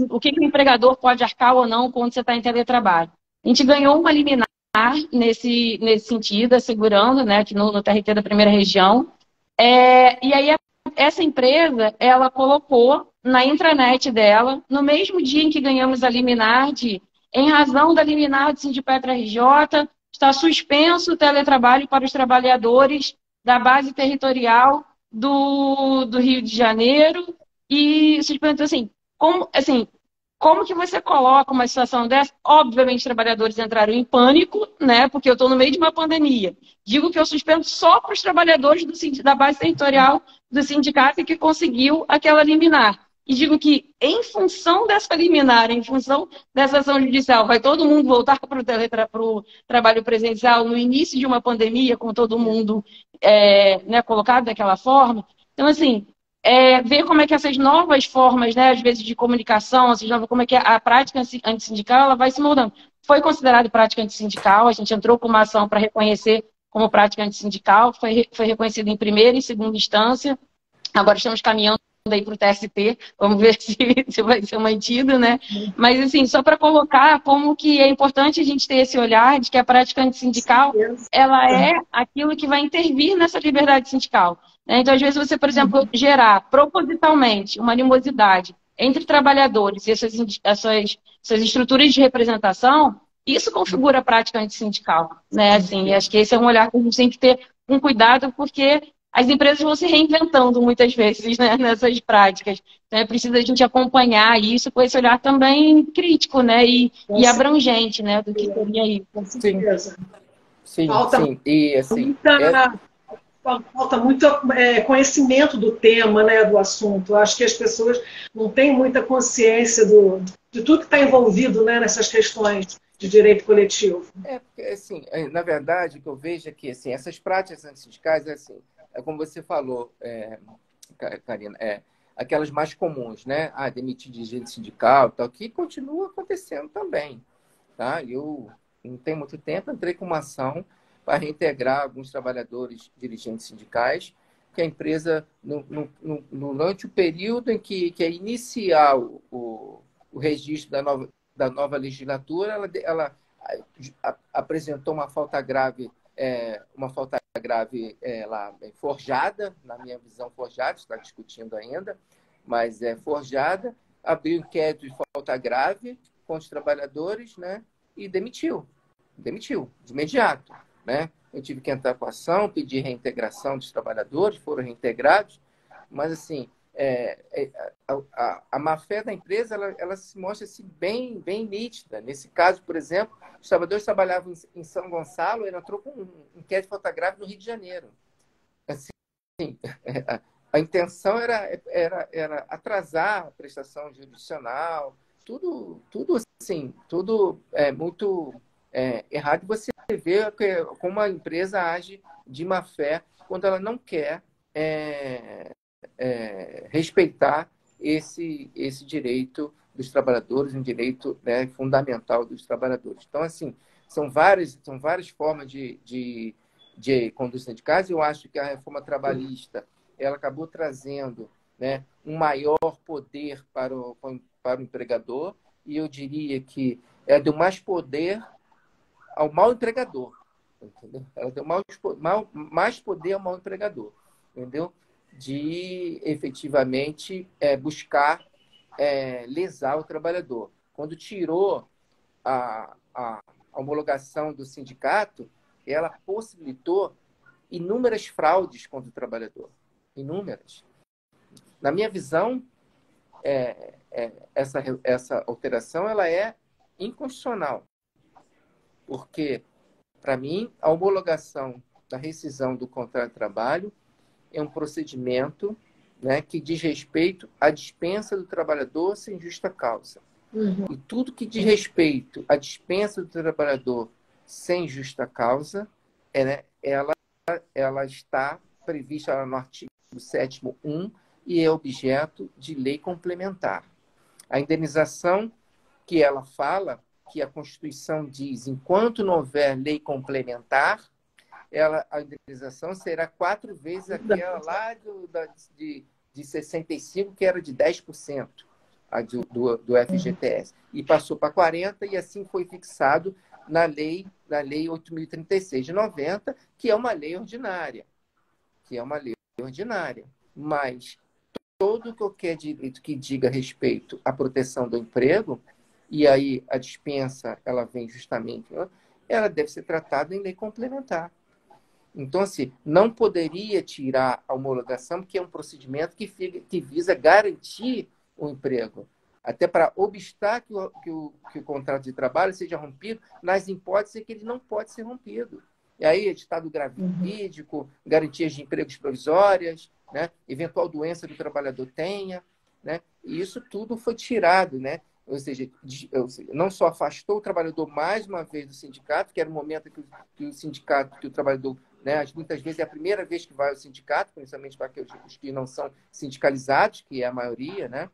Speaker 1: o que o empregador pode arcar ou não quando você está em teletrabalho. A gente ganhou uma liminar nesse sentido, assegurando, né, aqui no TRT da primeira região, e aí essa empresa, ela colocou na intranet dela, no mesmo dia em que ganhamos a liminar, em razão da liminar do Sindipetra RJ, está suspenso o teletrabalho para os trabalhadores da base territorial do Rio de Janeiro, e suspenso assim, como que você coloca uma situação dessa? Obviamente, os trabalhadores entraram em pânico, né? Porque eu estou no meio de uma pandemia. Digo que eu suspendo só para os trabalhadores da base territorial do sindicato e que conseguiu aquela liminar. E digo que, em função dessa liminar, em função dessa ação judicial, vai todo mundo voltar para o trabalho presencial no início de uma pandemia, com todo mundo né, colocado daquela forma. Então, assim, ver como é que essas novas formas, né, às vezes, de comunicação, como é que a prática antissindical ela vai se moldando. Foi considerado prática antissindical, a gente entrou com uma ação para reconhecer como prática antissindical, foi reconhecido em primeira e segunda instância, agora estamos caminhando aí para o TST, vamos ver se vai ser mantido, né? Mas, assim, só para colocar como que é importante a gente ter esse olhar de que a prática antissindical, ela é aquilo que vai intervir nessa liberdade sindical. Né? Então, às vezes, você, por exemplo, gerar propositalmente uma animosidade entre trabalhadores e essas estruturas de representação, isso configura a prática antissindical. Né? Assim, acho que esse é um olhar que a gente tem que ter um cuidado, porque as empresas vão se reinventando muitas vezes, né, nessas práticas. Então é preciso a gente acompanhar isso com esse olhar também crítico, né, e abrangente, né, do que seria isso.
Speaker 2: Com certeza.
Speaker 3: Sim, sim. E, assim,
Speaker 2: falta muito conhecimento do tema, né, do assunto. Acho que as pessoas não têm muita consciência de tudo que está envolvido, né, nessas questões de direito coletivo.
Speaker 3: Porque, assim, na verdade, o que eu vejo é que assim, essas práticas antissindicais, assim, como você falou, Karina, aquelas mais comuns, né? Demitir dirigente sindical, tal, que continua acontecendo também. Tá? Eu, não tem muito tempo, entrei com uma ação para reintegrar alguns trabalhadores dirigentes sindicais, que a empresa, durante o período em que é iniciar o registro da nova legislatura, ela apresentou uma falta grave lá, forjada, na minha visão forjada, está discutindo ainda, mas é forjada, abriu inquérito de falta grave contra os trabalhadores, né, e demitiu de imediato, né? Eu tive que entrar com a ação, pedir reintegração dos trabalhadores, foram reintegrados, mas assim, a má-fé da empresa ela se mostra assim, bem nítida. Nesse caso, por exemplo, os trabalhadores trabalhavam em São Gonçalo, ele entrou com um inquérito de falta grave no Rio de Janeiro. Assim, a intenção era atrasar a prestação jurisdicional, tudo assim, tudo muito errado. Você vê como a empresa age de má-fé quando ela não quer respeitar esse direito dos trabalhadores, um direito, né, fundamental dos trabalhadores. Então, assim, são várias formas de conduzir sindicais. Eu acho que a reforma trabalhista ela acabou trazendo, né, um maior poder para o empregador, e eu diria que deu mais poder ao mau empregador, entendeu? Ela deu mais poder ao mau empregador, entendeu? De efetivamente buscar lesar o trabalhador. Quando tirou a homologação do sindicato, ela possibilitou inúmeras fraudes contra o trabalhador. Inúmeras. Na minha visão, essa alteração ela é inconstitucional, porque, para mim, a homologação da rescisão do contrato de trabalho é um procedimento, né, que diz respeito à dispensa do trabalhador sem justa causa.
Speaker 2: Uhum.
Speaker 3: E tudo que diz respeito à dispensa do trabalhador sem justa causa, ela está prevista no artigo 7º1 e é objeto de lei complementar. A indenização que ela fala, que a Constituição diz, enquanto não houver lei complementar, a indenização será 4 vezes aquela lá de 65, que era de 10%, do FGTS. E passou para 40%, e assim foi fixado na lei 8.036 de 90, que é uma lei ordinária. Mas todo qualquer direito que diga respeito à proteção do emprego, e aí a dispensa ela vem justamente, ela deve ser tratada em lei complementar. Então, assim, não poderia tirar a homologação, porque é um procedimento que visa garantir o emprego. até para obstar que o contrato de trabalho seja rompido, nas hipóteses em que ele não pode ser rompido. E aí, estado gravídico, garantias de empregos provisórias, né? Eventual doença que o trabalhador tenha, né? E isso tudo foi tirado, né? Ou seja, não só afastou o trabalhador mais uma vez do sindicato, que era o momento que o sindicato, que o trabalhador, né, muitas vezes é a primeira vez que vai ao sindicato, principalmente para os que não são sindicalizados, que é a maioria, né?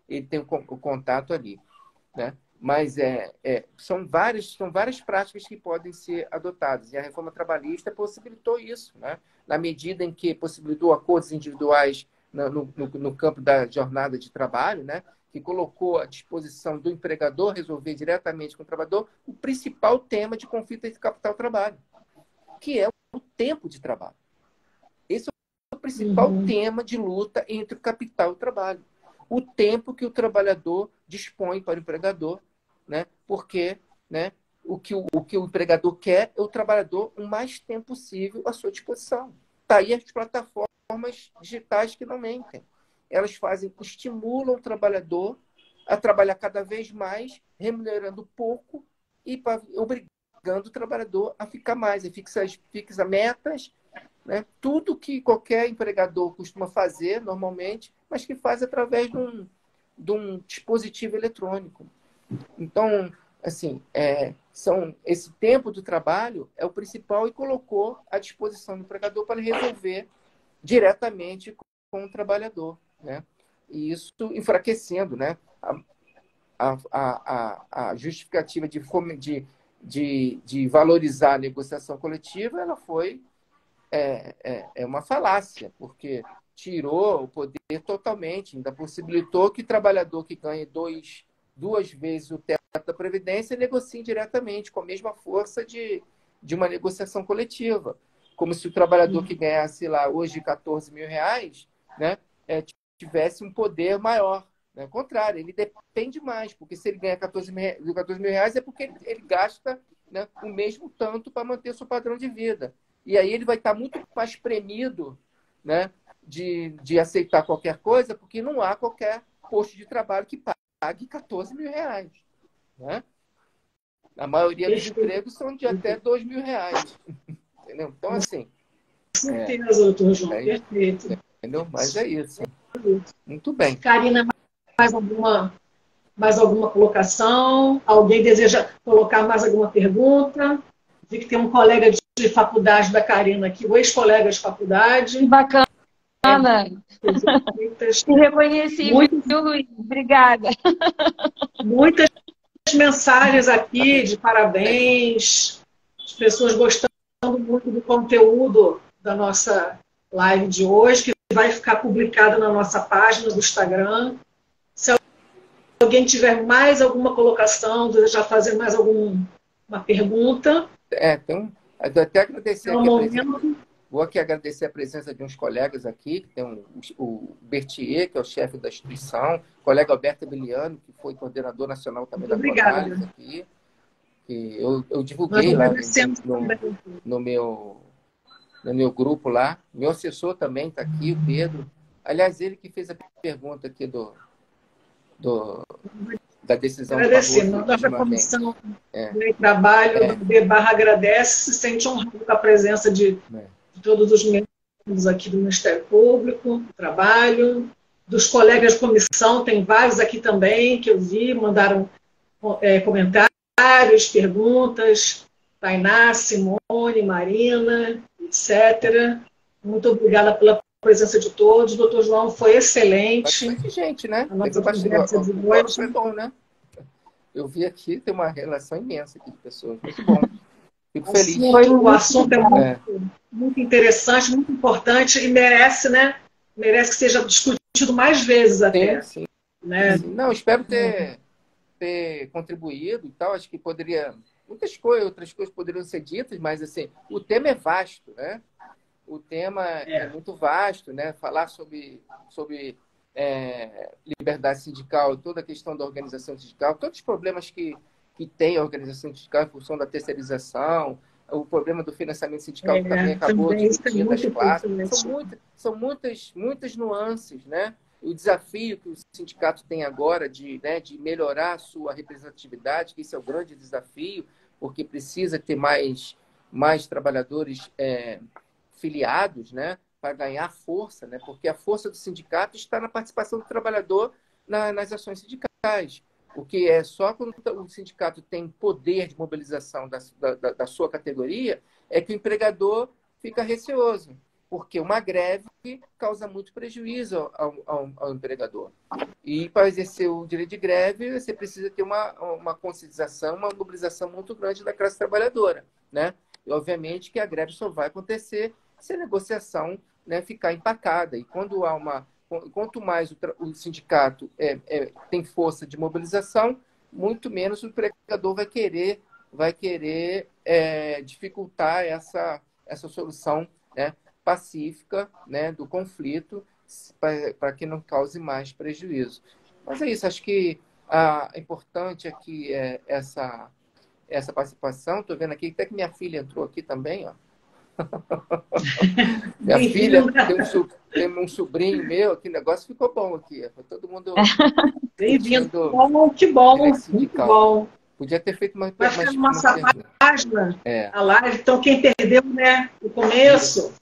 Speaker 3: Ele tem o contato ali, né? Mas são várias práticas que podem ser adotadas. E a reforma trabalhista possibilitou isso, né? Na medida em que possibilitou acordos individuais no campo da jornada de trabalho, né? Que colocou à disposição do empregador resolver diretamente com o trabalhador o principal tema de conflito entre capital e trabalho, que é o tempo de trabalho. Esse é o principal tema de luta entre o capital e o trabalho. O tempo que o trabalhador dispõe para o empregador, né? Porque, né, o que o empregador quer é o trabalhador o mais tempo possível à sua disposição. Está aí as plataformas digitais que não mentem. Elas estimulam o trabalhador a trabalhar cada vez mais, remunerando pouco e obrigando o trabalhador a ficar mais, a fixar metas, né? Tudo que qualquer empregador costuma fazer normalmente, mas que faz através de um dispositivo eletrônico. Então, assim, esse tempo do trabalho é o principal e colocou à disposição do empregador para ele resolver diretamente com o trabalhador, né? E isso enfraquecendo, né? A justificativa de valorizar a negociação coletiva, ela foi uma falácia, porque tirou o poder totalmente, ainda possibilitou que o trabalhador que ganhe duas vezes o teto da Previdência negocie diretamente com a mesma força de uma negociação coletiva. Como se o trabalhador que ganhasse lá hoje 14 mil reais, né, tivesse um poder maior. Ao contrário, ele depende mais, porque se ele ganha 14 mil reais é porque ele gasta, né, o mesmo tanto para manter seu padrão de vida. E aí ele vai estar muito mais premido, né, de aceitar qualquer coisa, porque não há qualquer posto de trabalho que pague 14 mil reais. Né? A maioria dos empregos são de até 2 mil reais. Entendeu? Então, assim...
Speaker 2: Com certeza, doutor João. Perfeito.
Speaker 3: Entendeu? Mas é isso. Muito bem.
Speaker 2: Karina, mais alguma colocação? Alguém deseja colocar mais alguma pergunta? Vi que tem um colega de faculdade da Karina aqui, o ex-colega de faculdade.
Speaker 1: Bacana. Te reconheci, viu, Luiz? Obrigada.
Speaker 2: Muitas mensagens aqui de parabéns, as pessoas gostando muito do conteúdo da nossa live de hoje, que vai ficar publicada na nossa página do Instagram. Se alguém tiver mais alguma colocação, desejar fazer mais alguma pergunta.
Speaker 3: Então, eu até agradecer vou aqui agradecer a presença de uns colegas aqui, que tem o Berthier, que é o chefe da instituição, o colega Alberto Emiliano, que foi coordenador nacional também da Pronales aqui, que eu divulguei lá no meu grupo lá. Meu assessor também está aqui, o Pedro. Aliás, ele que fez a pergunta aqui da decisão de
Speaker 2: favor. A comissão de trabalho do B/barra agradece, se sente honrado com a presença de todos os membros aqui do Ministério Público, do Trabalho, dos colegas de comissão, tem vários aqui também que eu vi, mandaram comentários, perguntas, Tainá, Simone, Marina, etc. Muito obrigada pela presença de todos. O doutor João foi excelente.
Speaker 3: Bastante gente, né?
Speaker 2: A nossa conversa de hoje.
Speaker 3: Foi bom, né? Eu vi aqui, tem uma relação imensa aqui de pessoas. Muito bom. Fico feliz.
Speaker 2: O assunto é muito interessante, muito importante e merece, né? Merece que seja discutido mais vezes até.
Speaker 3: Sim.
Speaker 2: Né?
Speaker 3: Sim. Não, espero ter contribuído e tal. Acho que poderia... outras coisas poderiam ser ditas, mas assim, o tema é vasto, né? O tema é muito vasto, né? Falar sobre liberdade sindical, toda a questão da organização sindical, todos os problemas que tem a organização sindical em função da terceirização, o problema do financiamento sindical que também acabou dividindo as classes. São muitas nuances, né? O desafio que o sindicato tem agora de melhorar a sua representatividade, que esse é o grande desafio, porque precisa ter mais trabalhadores filiados, né, para ganhar força, né, porque a força do sindicato está na participação do trabalhador nas ações sindicais. O que é só quando o sindicato tem poder de mobilização da sua categoria é que o empregador fica receoso, porque uma greve causa muito prejuízo ao empregador. E para exercer o direito de greve, você precisa ter uma conscientização, uma mobilização muito grande da classe trabalhadora, né? E, obviamente, que a greve só vai acontecer se a negociação, né, ficar empacada. E quanto mais o sindicato tem força de mobilização, muito menos o empregador vai querer dificultar essa solução, né, pacífica, né, do conflito, para que não cause mais prejuízo. Mas é isso, acho que importante aqui essa participação. Estou vendo aqui, até que minha filha entrou aqui também, ó. Minha filha tem um sobrinho meu, que negócio ficou bom aqui. Todo mundo.
Speaker 2: Bem-vindo. Que bom, muito bom.
Speaker 3: Podia ter feito uma.
Speaker 2: Vai ficar numa página a live, então quem perdeu, né, o começo,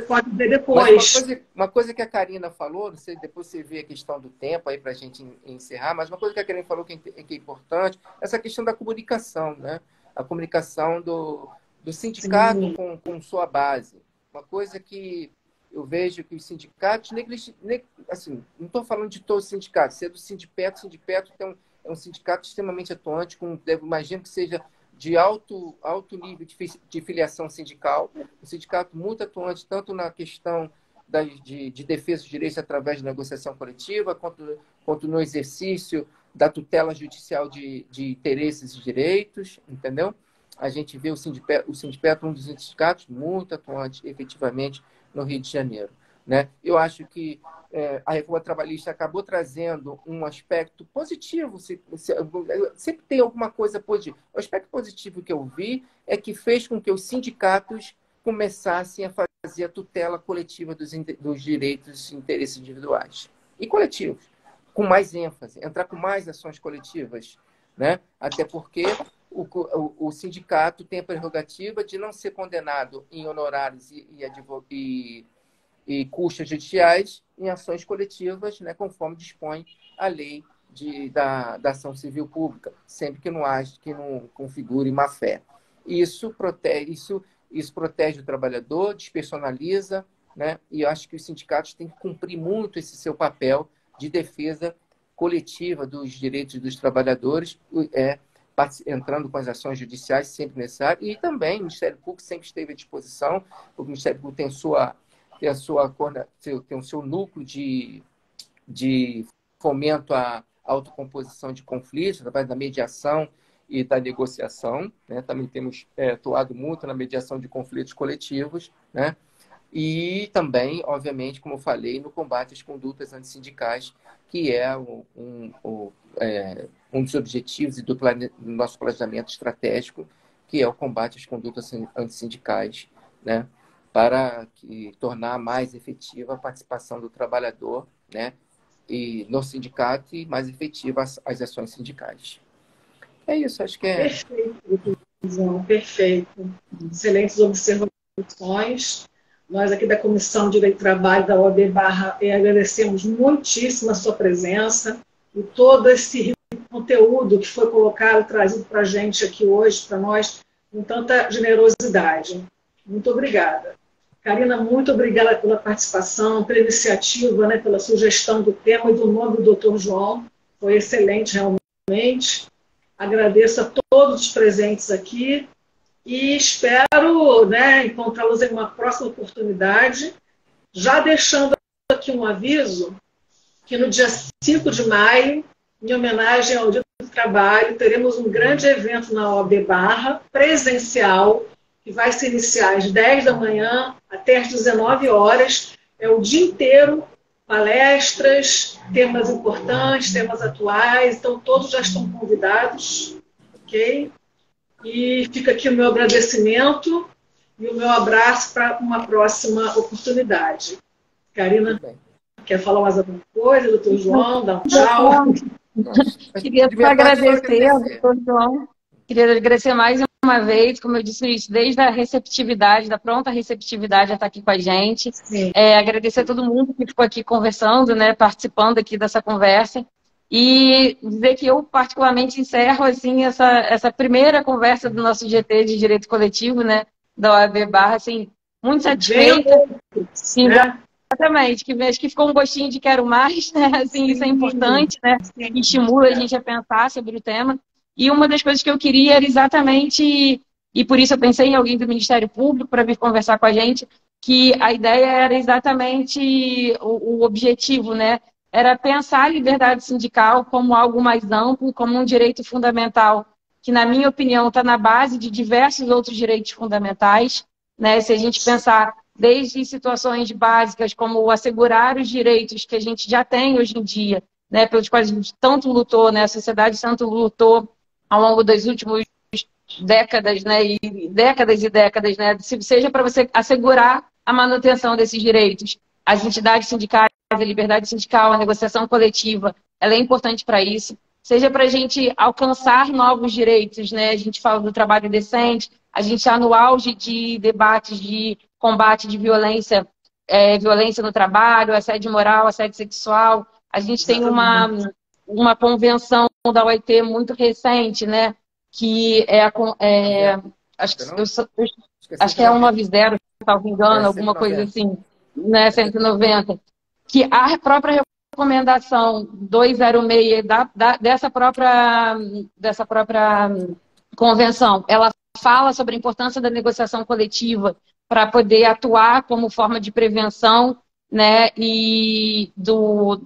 Speaker 2: pode ver depois.
Speaker 3: Mas uma coisa que a Karina falou, não sei, depois você vê a questão do tempo aí para a gente encerrar, mas uma coisa que a Karina falou que é importante, essa questão da comunicação, né? A comunicação do sindicato com sua base. Uma coisa que eu vejo que os sindicatos, assim, não estou falando de todos os sindicatos, se é do Sindipetro, é um sindicato extremamente atuante, imagino que seja de alto nível de filiação sindical, um sindicato muito atuante, tanto na questão de defesa dos direitos através de negociação coletiva, quanto no exercício da tutela judicial de interesses e direitos, entendeu? A gente vê o Sindipetro, um dos sindicatos muito atuante, efetivamente, no Rio de Janeiro, né? Eu acho que a reforma trabalhista acabou trazendo um aspecto positivo, sempre tem alguma coisa positiva. O aspecto positivo que eu vi é que fez com que os sindicatos começassem a fazer a tutela coletiva dos direitos e interesses individuais e coletivos, com mais ênfase, entrar com mais ações coletivas, né? Até porque o sindicato tem a prerrogativa de não ser condenado em honorários e custas judiciais em ações coletivas, né, conforme dispõe a lei da ação civil pública, sempre que não configure má-fé. Isso protege o trabalhador, despersonaliza, né, e eu acho que os sindicatos têm que cumprir muito esse seu papel de defesa coletiva dos direitos dos trabalhadores, entrando com as ações judiciais sempre necessárias, e também o Ministério Público sempre esteve à disposição. O Ministério Público tem o seu núcleo de fomento à autocomposição de conflitos, através da mediação e da negociação, né? Também temos atuado muito na mediação de conflitos coletivos, né? E também, obviamente, como eu falei, no combate às condutas antissindicais, que é um dos objetivos do nosso planejamento estratégico, que é o combate às condutas antissindicais, né, para tornar mais efetiva a participação do trabalhador, né, no sindicato, e mais efetiva as ações sindicais. É isso, acho que é...
Speaker 2: Perfeito, perfeito. Excelentes observações. Nós aqui da Comissão de Direito do Trabalho da OAB Barra agradecemos muitíssimo a sua presença e todo esse conteúdo que foi colocado, trazido para a gente aqui hoje, para nós, com tanta generosidade. Muito obrigada. Karina, muito obrigada pela participação, pela iniciativa, né, pela sugestão do tema e do nome do Dr. João. Foi excelente, realmente. Agradeço a todos os presentes aqui e espero, né, encontrá-los em uma próxima oportunidade, já deixando aqui um aviso que no dia 5 de maio, em homenagem ao Dia do Trabalho, teremos um grande evento na OAB Barra, presencial, que vai se iniciar às 10 da manhã até às 19 horas. É o dia inteiro, palestras, temas importantes, temas atuais, então todos já estão convidados, ok? E fica aqui o meu agradecimento e o meu abraço para uma próxima oportunidade. Karina? Quer falar mais alguma coisa, doutor João? Dá um tchau.
Speaker 1: Queria só agradecer ao doutor João. Queria agradecer mais uma vez, como eu disse isso, desde a receptividade, da pronta receptividade a estar aqui com a gente. Agradecer a todo mundo que ficou aqui conversando, né, participando aqui dessa conversa. E dizer que eu, particularmente, encerro assim, essa primeira conversa do nosso GT de Direito Coletivo, né, da OAB Barra, assim, muito satisfeita. Sim, exatamente, que acho que ficou um gostinho de quero mais, né? Assim, isso é importante, né? Estimula a gente a pensar sobre o tema. E uma das coisas que eu queria era exatamente, e por isso eu pensei em alguém do Ministério Público para vir conversar com a gente, que a ideia era exatamente o objetivo, né? Era pensar a liberdade sindical como algo mais amplo, como um direito fundamental, que, na minha opinião, está na base de diversos outros direitos fundamentais, né? Se a gente pensar desde situações básicas como assegurar os direitos que a gente já tem hoje em dia, né, pelos quais a gente tanto lutou, né, a sociedade tanto lutou ao longo das últimas décadas, né, e décadas, né, seja para você assegurar a manutenção desses direitos. As entidades sindicais, a liberdade sindical, a negociação coletiva, ela é importante para isso. Seja para a gente alcançar novos direitos, né, a gente fala do trabalho decente, a gente está no auge de debates de combate de violência, violência no trabalho, assédio moral, assédio sexual. A gente tem uma convenção da OIT muito recente, né? Que acho que é uma Visero, se não me engano, alguma coisa assim, né? 190. Que a própria recomendação 206 dessa própria convenção, ela fala sobre a importância da negociação coletiva para poder atuar como forma de prevenção, né, e do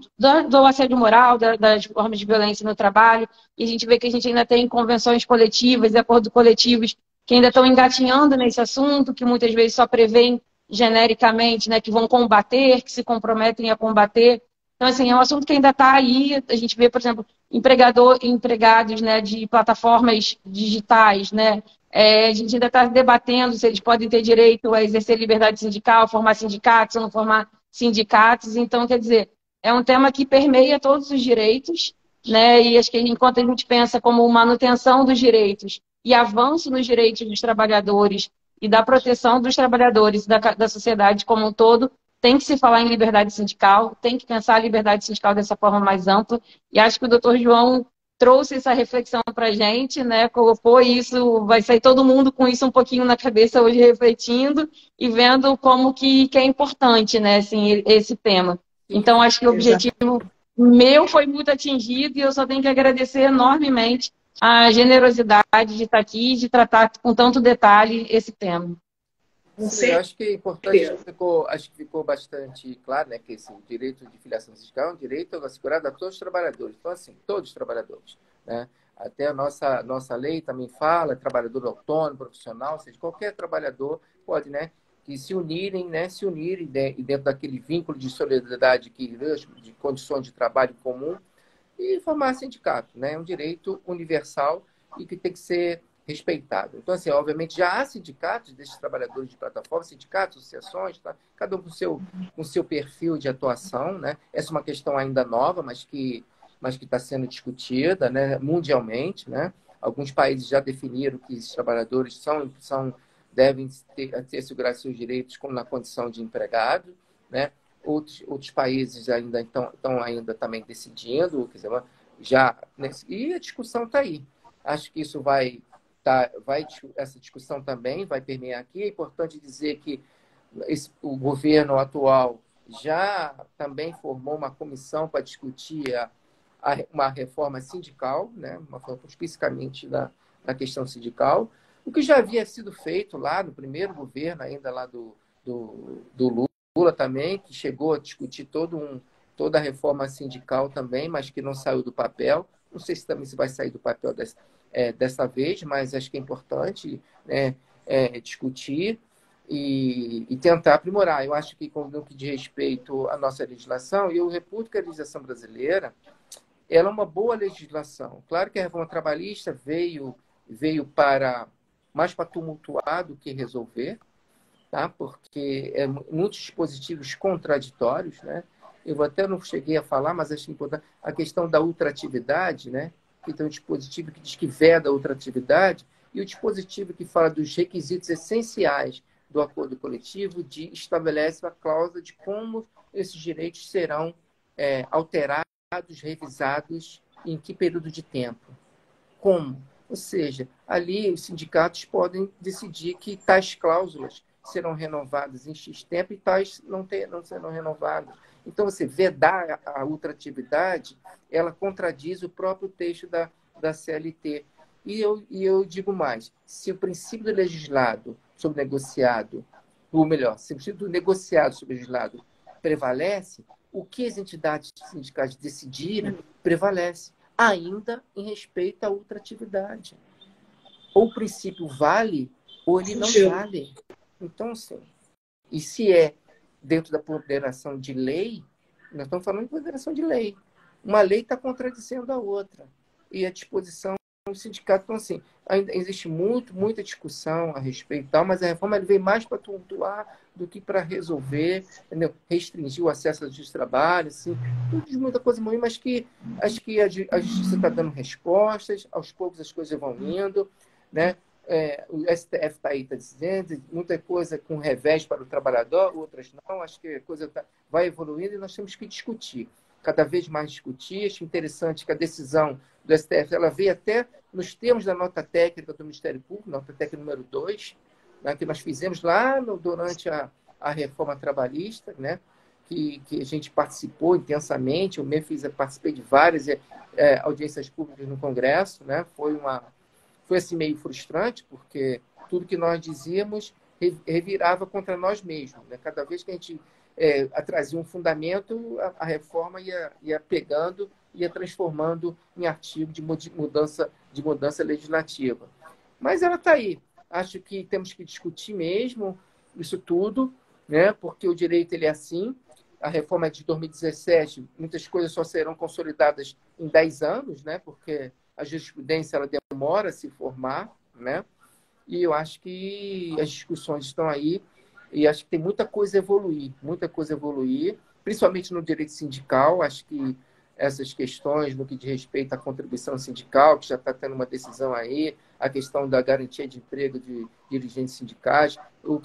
Speaker 1: assédio moral, das formas de violência no trabalho. E a gente vê que a gente ainda tem convenções coletivas e acordos coletivos que ainda estão engatinhando nesse assunto, que muitas vezes só prevêem genericamente, né, que vão combater, que se comprometem a combater. Então, assim, é um assunto que ainda está aí. A gente vê, por exemplo, empregados, né, de plataformas digitais, né? A gente ainda está debatendo se eles podem ter direito a exercer liberdade sindical, formar sindicatos ou não formar sindicatos. Então, quer dizer, é um tema que permeia todos os direitos, né? E acho que enquanto a gente pensa como manutenção dos direitos e avanço nos direitos dos trabalhadores e da proteção dos trabalhadores e da sociedade como um todo, tem que se falar em liberdade sindical, tem que pensar a liberdade sindical dessa forma mais ampla. E acho que o doutor João trouxe essa reflexão para a gente, né? Colocou isso, vai sair todo mundo com isso um pouquinho na cabeça hoje, refletindo e vendo como que é importante, né? Assim, esse tema. Então, acho que o objetivo meu foi muito atingido e eu só tenho que agradecer enormemente a generosidade de estar aqui e de tratar com tanto detalhe esse tema.
Speaker 3: Sim, eu acho que é importante, acho que ficou bastante claro, né, que esse direito de filiação sindical é um direito assegurado a todos os trabalhadores. Então, assim, todos os trabalhadores, né? Até a nossa lei também fala, trabalhador autônomo, profissional, ou seja, qualquer trabalhador pode, né, que se unirem dentro daquele vínculo de solidariedade, de condições de trabalho comum e formar sindicato, né? É um direito universal e que tem que ser respeitado. Então, assim, obviamente, já há sindicatos desses trabalhadores de plataforma, sindicatos, associações, tá? Cada um com seu perfil de atuação, né? Essa é uma questão ainda nova, mas que está sendo discutida, né, mundialmente, né? Alguns países já definiram que esses trabalhadores devem ter assegurar seus direitos como na condição de empregado, né? Outros países ainda estão ainda também decidindo, quer dizer, e a discussão está aí. Acho que isso essa discussão também vai permear aqui. É importante dizer que o governo atual já também formou uma comissão para discutir uma reforma sindical, né? Uma reforma especificamente da questão sindical, o que já havia sido feito lá no primeiro governo, ainda lá do Lula também, que chegou a discutir toda a reforma sindical também, mas que não saiu do papel. Não sei se também se vai sair do papel dessa vez, mas acho que é importante, né, discutir e tentar aprimorar. Eu acho que, no que diz respeito à nossa legislação, e eu reputo que a legislação brasileira ela é uma boa legislação. Claro que a reforma trabalhista veio mais para tumultuar do que resolver, tá? Porque muitos dispositivos contraditórios, né? eu até não cheguei a falar, mas acho importante, a questão da ultratividade, né? Que tem um dispositivo que diz que veda a ultratividade, e o dispositivo que fala dos requisitos essenciais do acordo coletivo estabelece a cláusula de como esses direitos serão alterados, revisados, em que período de tempo. Como? Ou seja, ali os sindicatos podem decidir que tais cláusulas serão renovadas em X tempo e tais não serão renovadas. Então, você vedar a ultratividade, ela contradiz o próprio texto da CLT. E eu digo mais, se o princípio do legislado sobre negociado, ou melhor, se o princípio do negociado sobre legislado prevalece, o que as entidades sindicais decidirem prevalece, ainda em respeito à ultratividade. Ou o princípio vale, ou ele não vale. Então, sim. E se é dentro da ponderação de lei, nós estamos falando de ponderação de lei. Uma lei está contradizendo a outra. E a disposição do sindicato, então, assim, ainda existe muita discussão a respeito e tal, mas a reforma ele veio mais para tumultuar do que para resolver, entendeu? Restringir o acesso à justiça do trabalho, assim, tudo de muita coisa ruim, mas que acho que a justiça está dando respostas, aos poucos as coisas vão indo, né? O STF está aí, está dizendo, muita coisa com revés para o trabalhador, outras não, acho que a coisa vai evoluindo e nós temos que discutir, cada vez mais discutir. Acho interessante que a decisão do STF, ela veio até nos termos da nota técnica do Ministério Público, nota técnica número 2, né, que nós fizemos lá durante a reforma trabalhista, né, que a gente participou intensamente, eu mesmo participei de várias audiências públicas no Congresso, né, foi assim meio frustrante, porque tudo que nós dizíamos revirava contra nós mesmos, né? Cada vez que a gente trazia um fundamento, a reforma ia pegando, ia transformando em artigo de mudança legislativa. Mas ela está aí. Acho que temos que discutir mesmo isso tudo, né? Porque o direito ele é assim. A reforma é de 2017, muitas coisas só serão consolidadas em 10 anos, né? Porque a jurisprudência ela demora a se formar, né? E eu acho que as discussões estão aí e acho que tem muita coisa a evoluir, principalmente no direito sindical. Acho que essas questões no que diz respeito à contribuição sindical, que já está tendo uma decisão aí, a questão da garantia de emprego de dirigentes sindicais,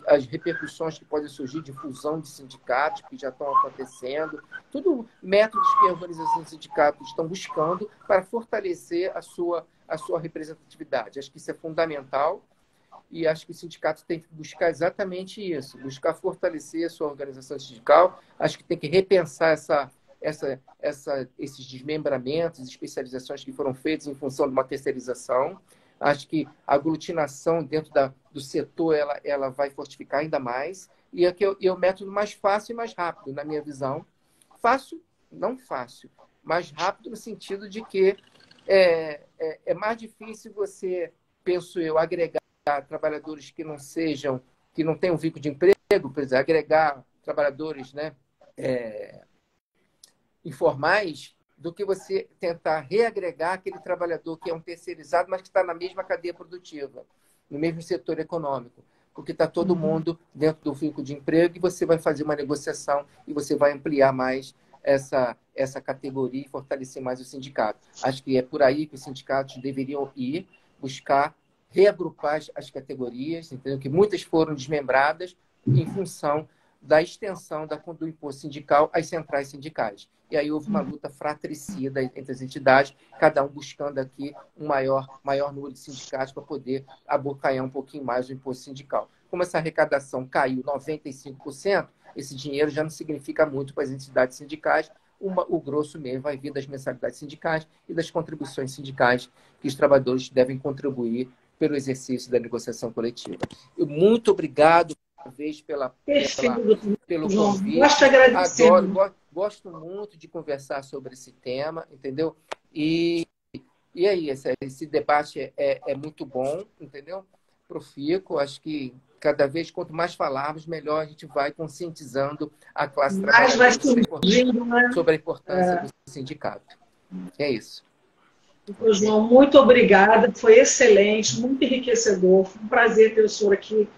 Speaker 3: as repercussões que podem surgir de fusão de sindicatos, que já estão acontecendo, tudo métodos que a organização dos sindicatos estão buscando para fortalecer a sua representatividade. Acho que isso é fundamental e acho que o sindicato tem que buscar exatamente isso, buscar fortalecer a sua organização sindical. Acho que tem que repensar esses desmembramentos, especializações que foram feitas em função de uma terceirização. Acho que a aglutinação dentro do setor ela vai fortificar ainda mais. E é o método mais fácil e mais rápido, na minha visão. Fácil, não fácil, mais rápido no sentido de que é mais difícil você, penso eu, agregar trabalhadores que não tenham vínculo de emprego, por exemplo, agregar trabalhadores, né, informais, do que você tentar reagregar aquele trabalhador que é um terceirizado, mas que está na mesma cadeia produtiva, no mesmo setor econômico, porque está todo mundo dentro do vínculo de emprego e você vai fazer uma negociação e você vai ampliar mais essa categoria e fortalecer mais o sindicato. Acho que é por aí que os sindicatos deveriam ir, buscar reagrupar as categorias, entendeu? Que muitas foram desmembradas em função da extensão do imposto sindical às centrais sindicais. E aí houve uma luta fratricida entre as entidades, cada um buscando aqui um maior número de sindicatos para poder abocanhar um pouquinho mais o imposto sindical. Como essa arrecadação caiu 95%, esse dinheiro já não significa muito para as entidades sindicais, o grosso mesmo vai vir das mensalidades sindicais e das contribuições sindicais que os trabalhadores devem contribuir pelo exercício da negociação coletiva. Muito obrigado uma vez pelo convite. Gosto muito de conversar sobre esse tema, entendeu? E aí, esse debate é muito bom, entendeu? Profícuo, acho que cada vez, quanto mais falarmos, melhor a gente vai conscientizando a classe trabalhadora sobre a importância do sindicato. É isso.
Speaker 2: João, muito obrigada, foi excelente, muito enriquecedor, foi um prazer ter o senhor aqui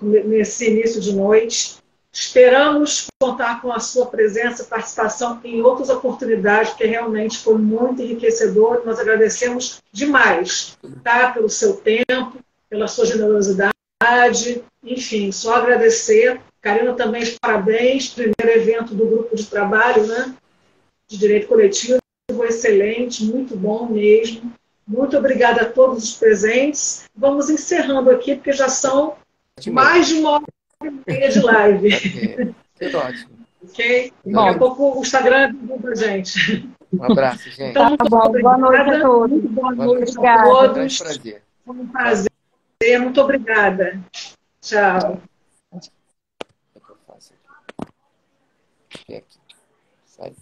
Speaker 2: nesse início de noite. Esperamos contar com a sua presença e participação em outras oportunidades, porque realmente foi muito enriquecedor. Nós agradecemos demais, tá? Pelo seu tempo, pela sua generosidade. Enfim, só agradecer. Karina, também parabéns. Primeiro evento do grupo de trabalho, né? De direito coletivo. Excelente, muito bom mesmo. Muito obrigada a todos os presentes. Vamos encerrando aqui, porque já são mais de 1h30 de live.
Speaker 3: Que ótimo.
Speaker 2: Ok? Daqui a pouco o Instagram divulga a gente.
Speaker 3: Um abraço, gente.
Speaker 2: Então, muito obrigada.
Speaker 1: Boa noite a todos.
Speaker 2: Muito boa noite
Speaker 1: Obrigada.
Speaker 2: a todos.
Speaker 3: Grande prazer.
Speaker 2: Foi um prazer. Muito obrigada. Tchau.
Speaker 3: O que eu faço aqui? Aqui. Sai.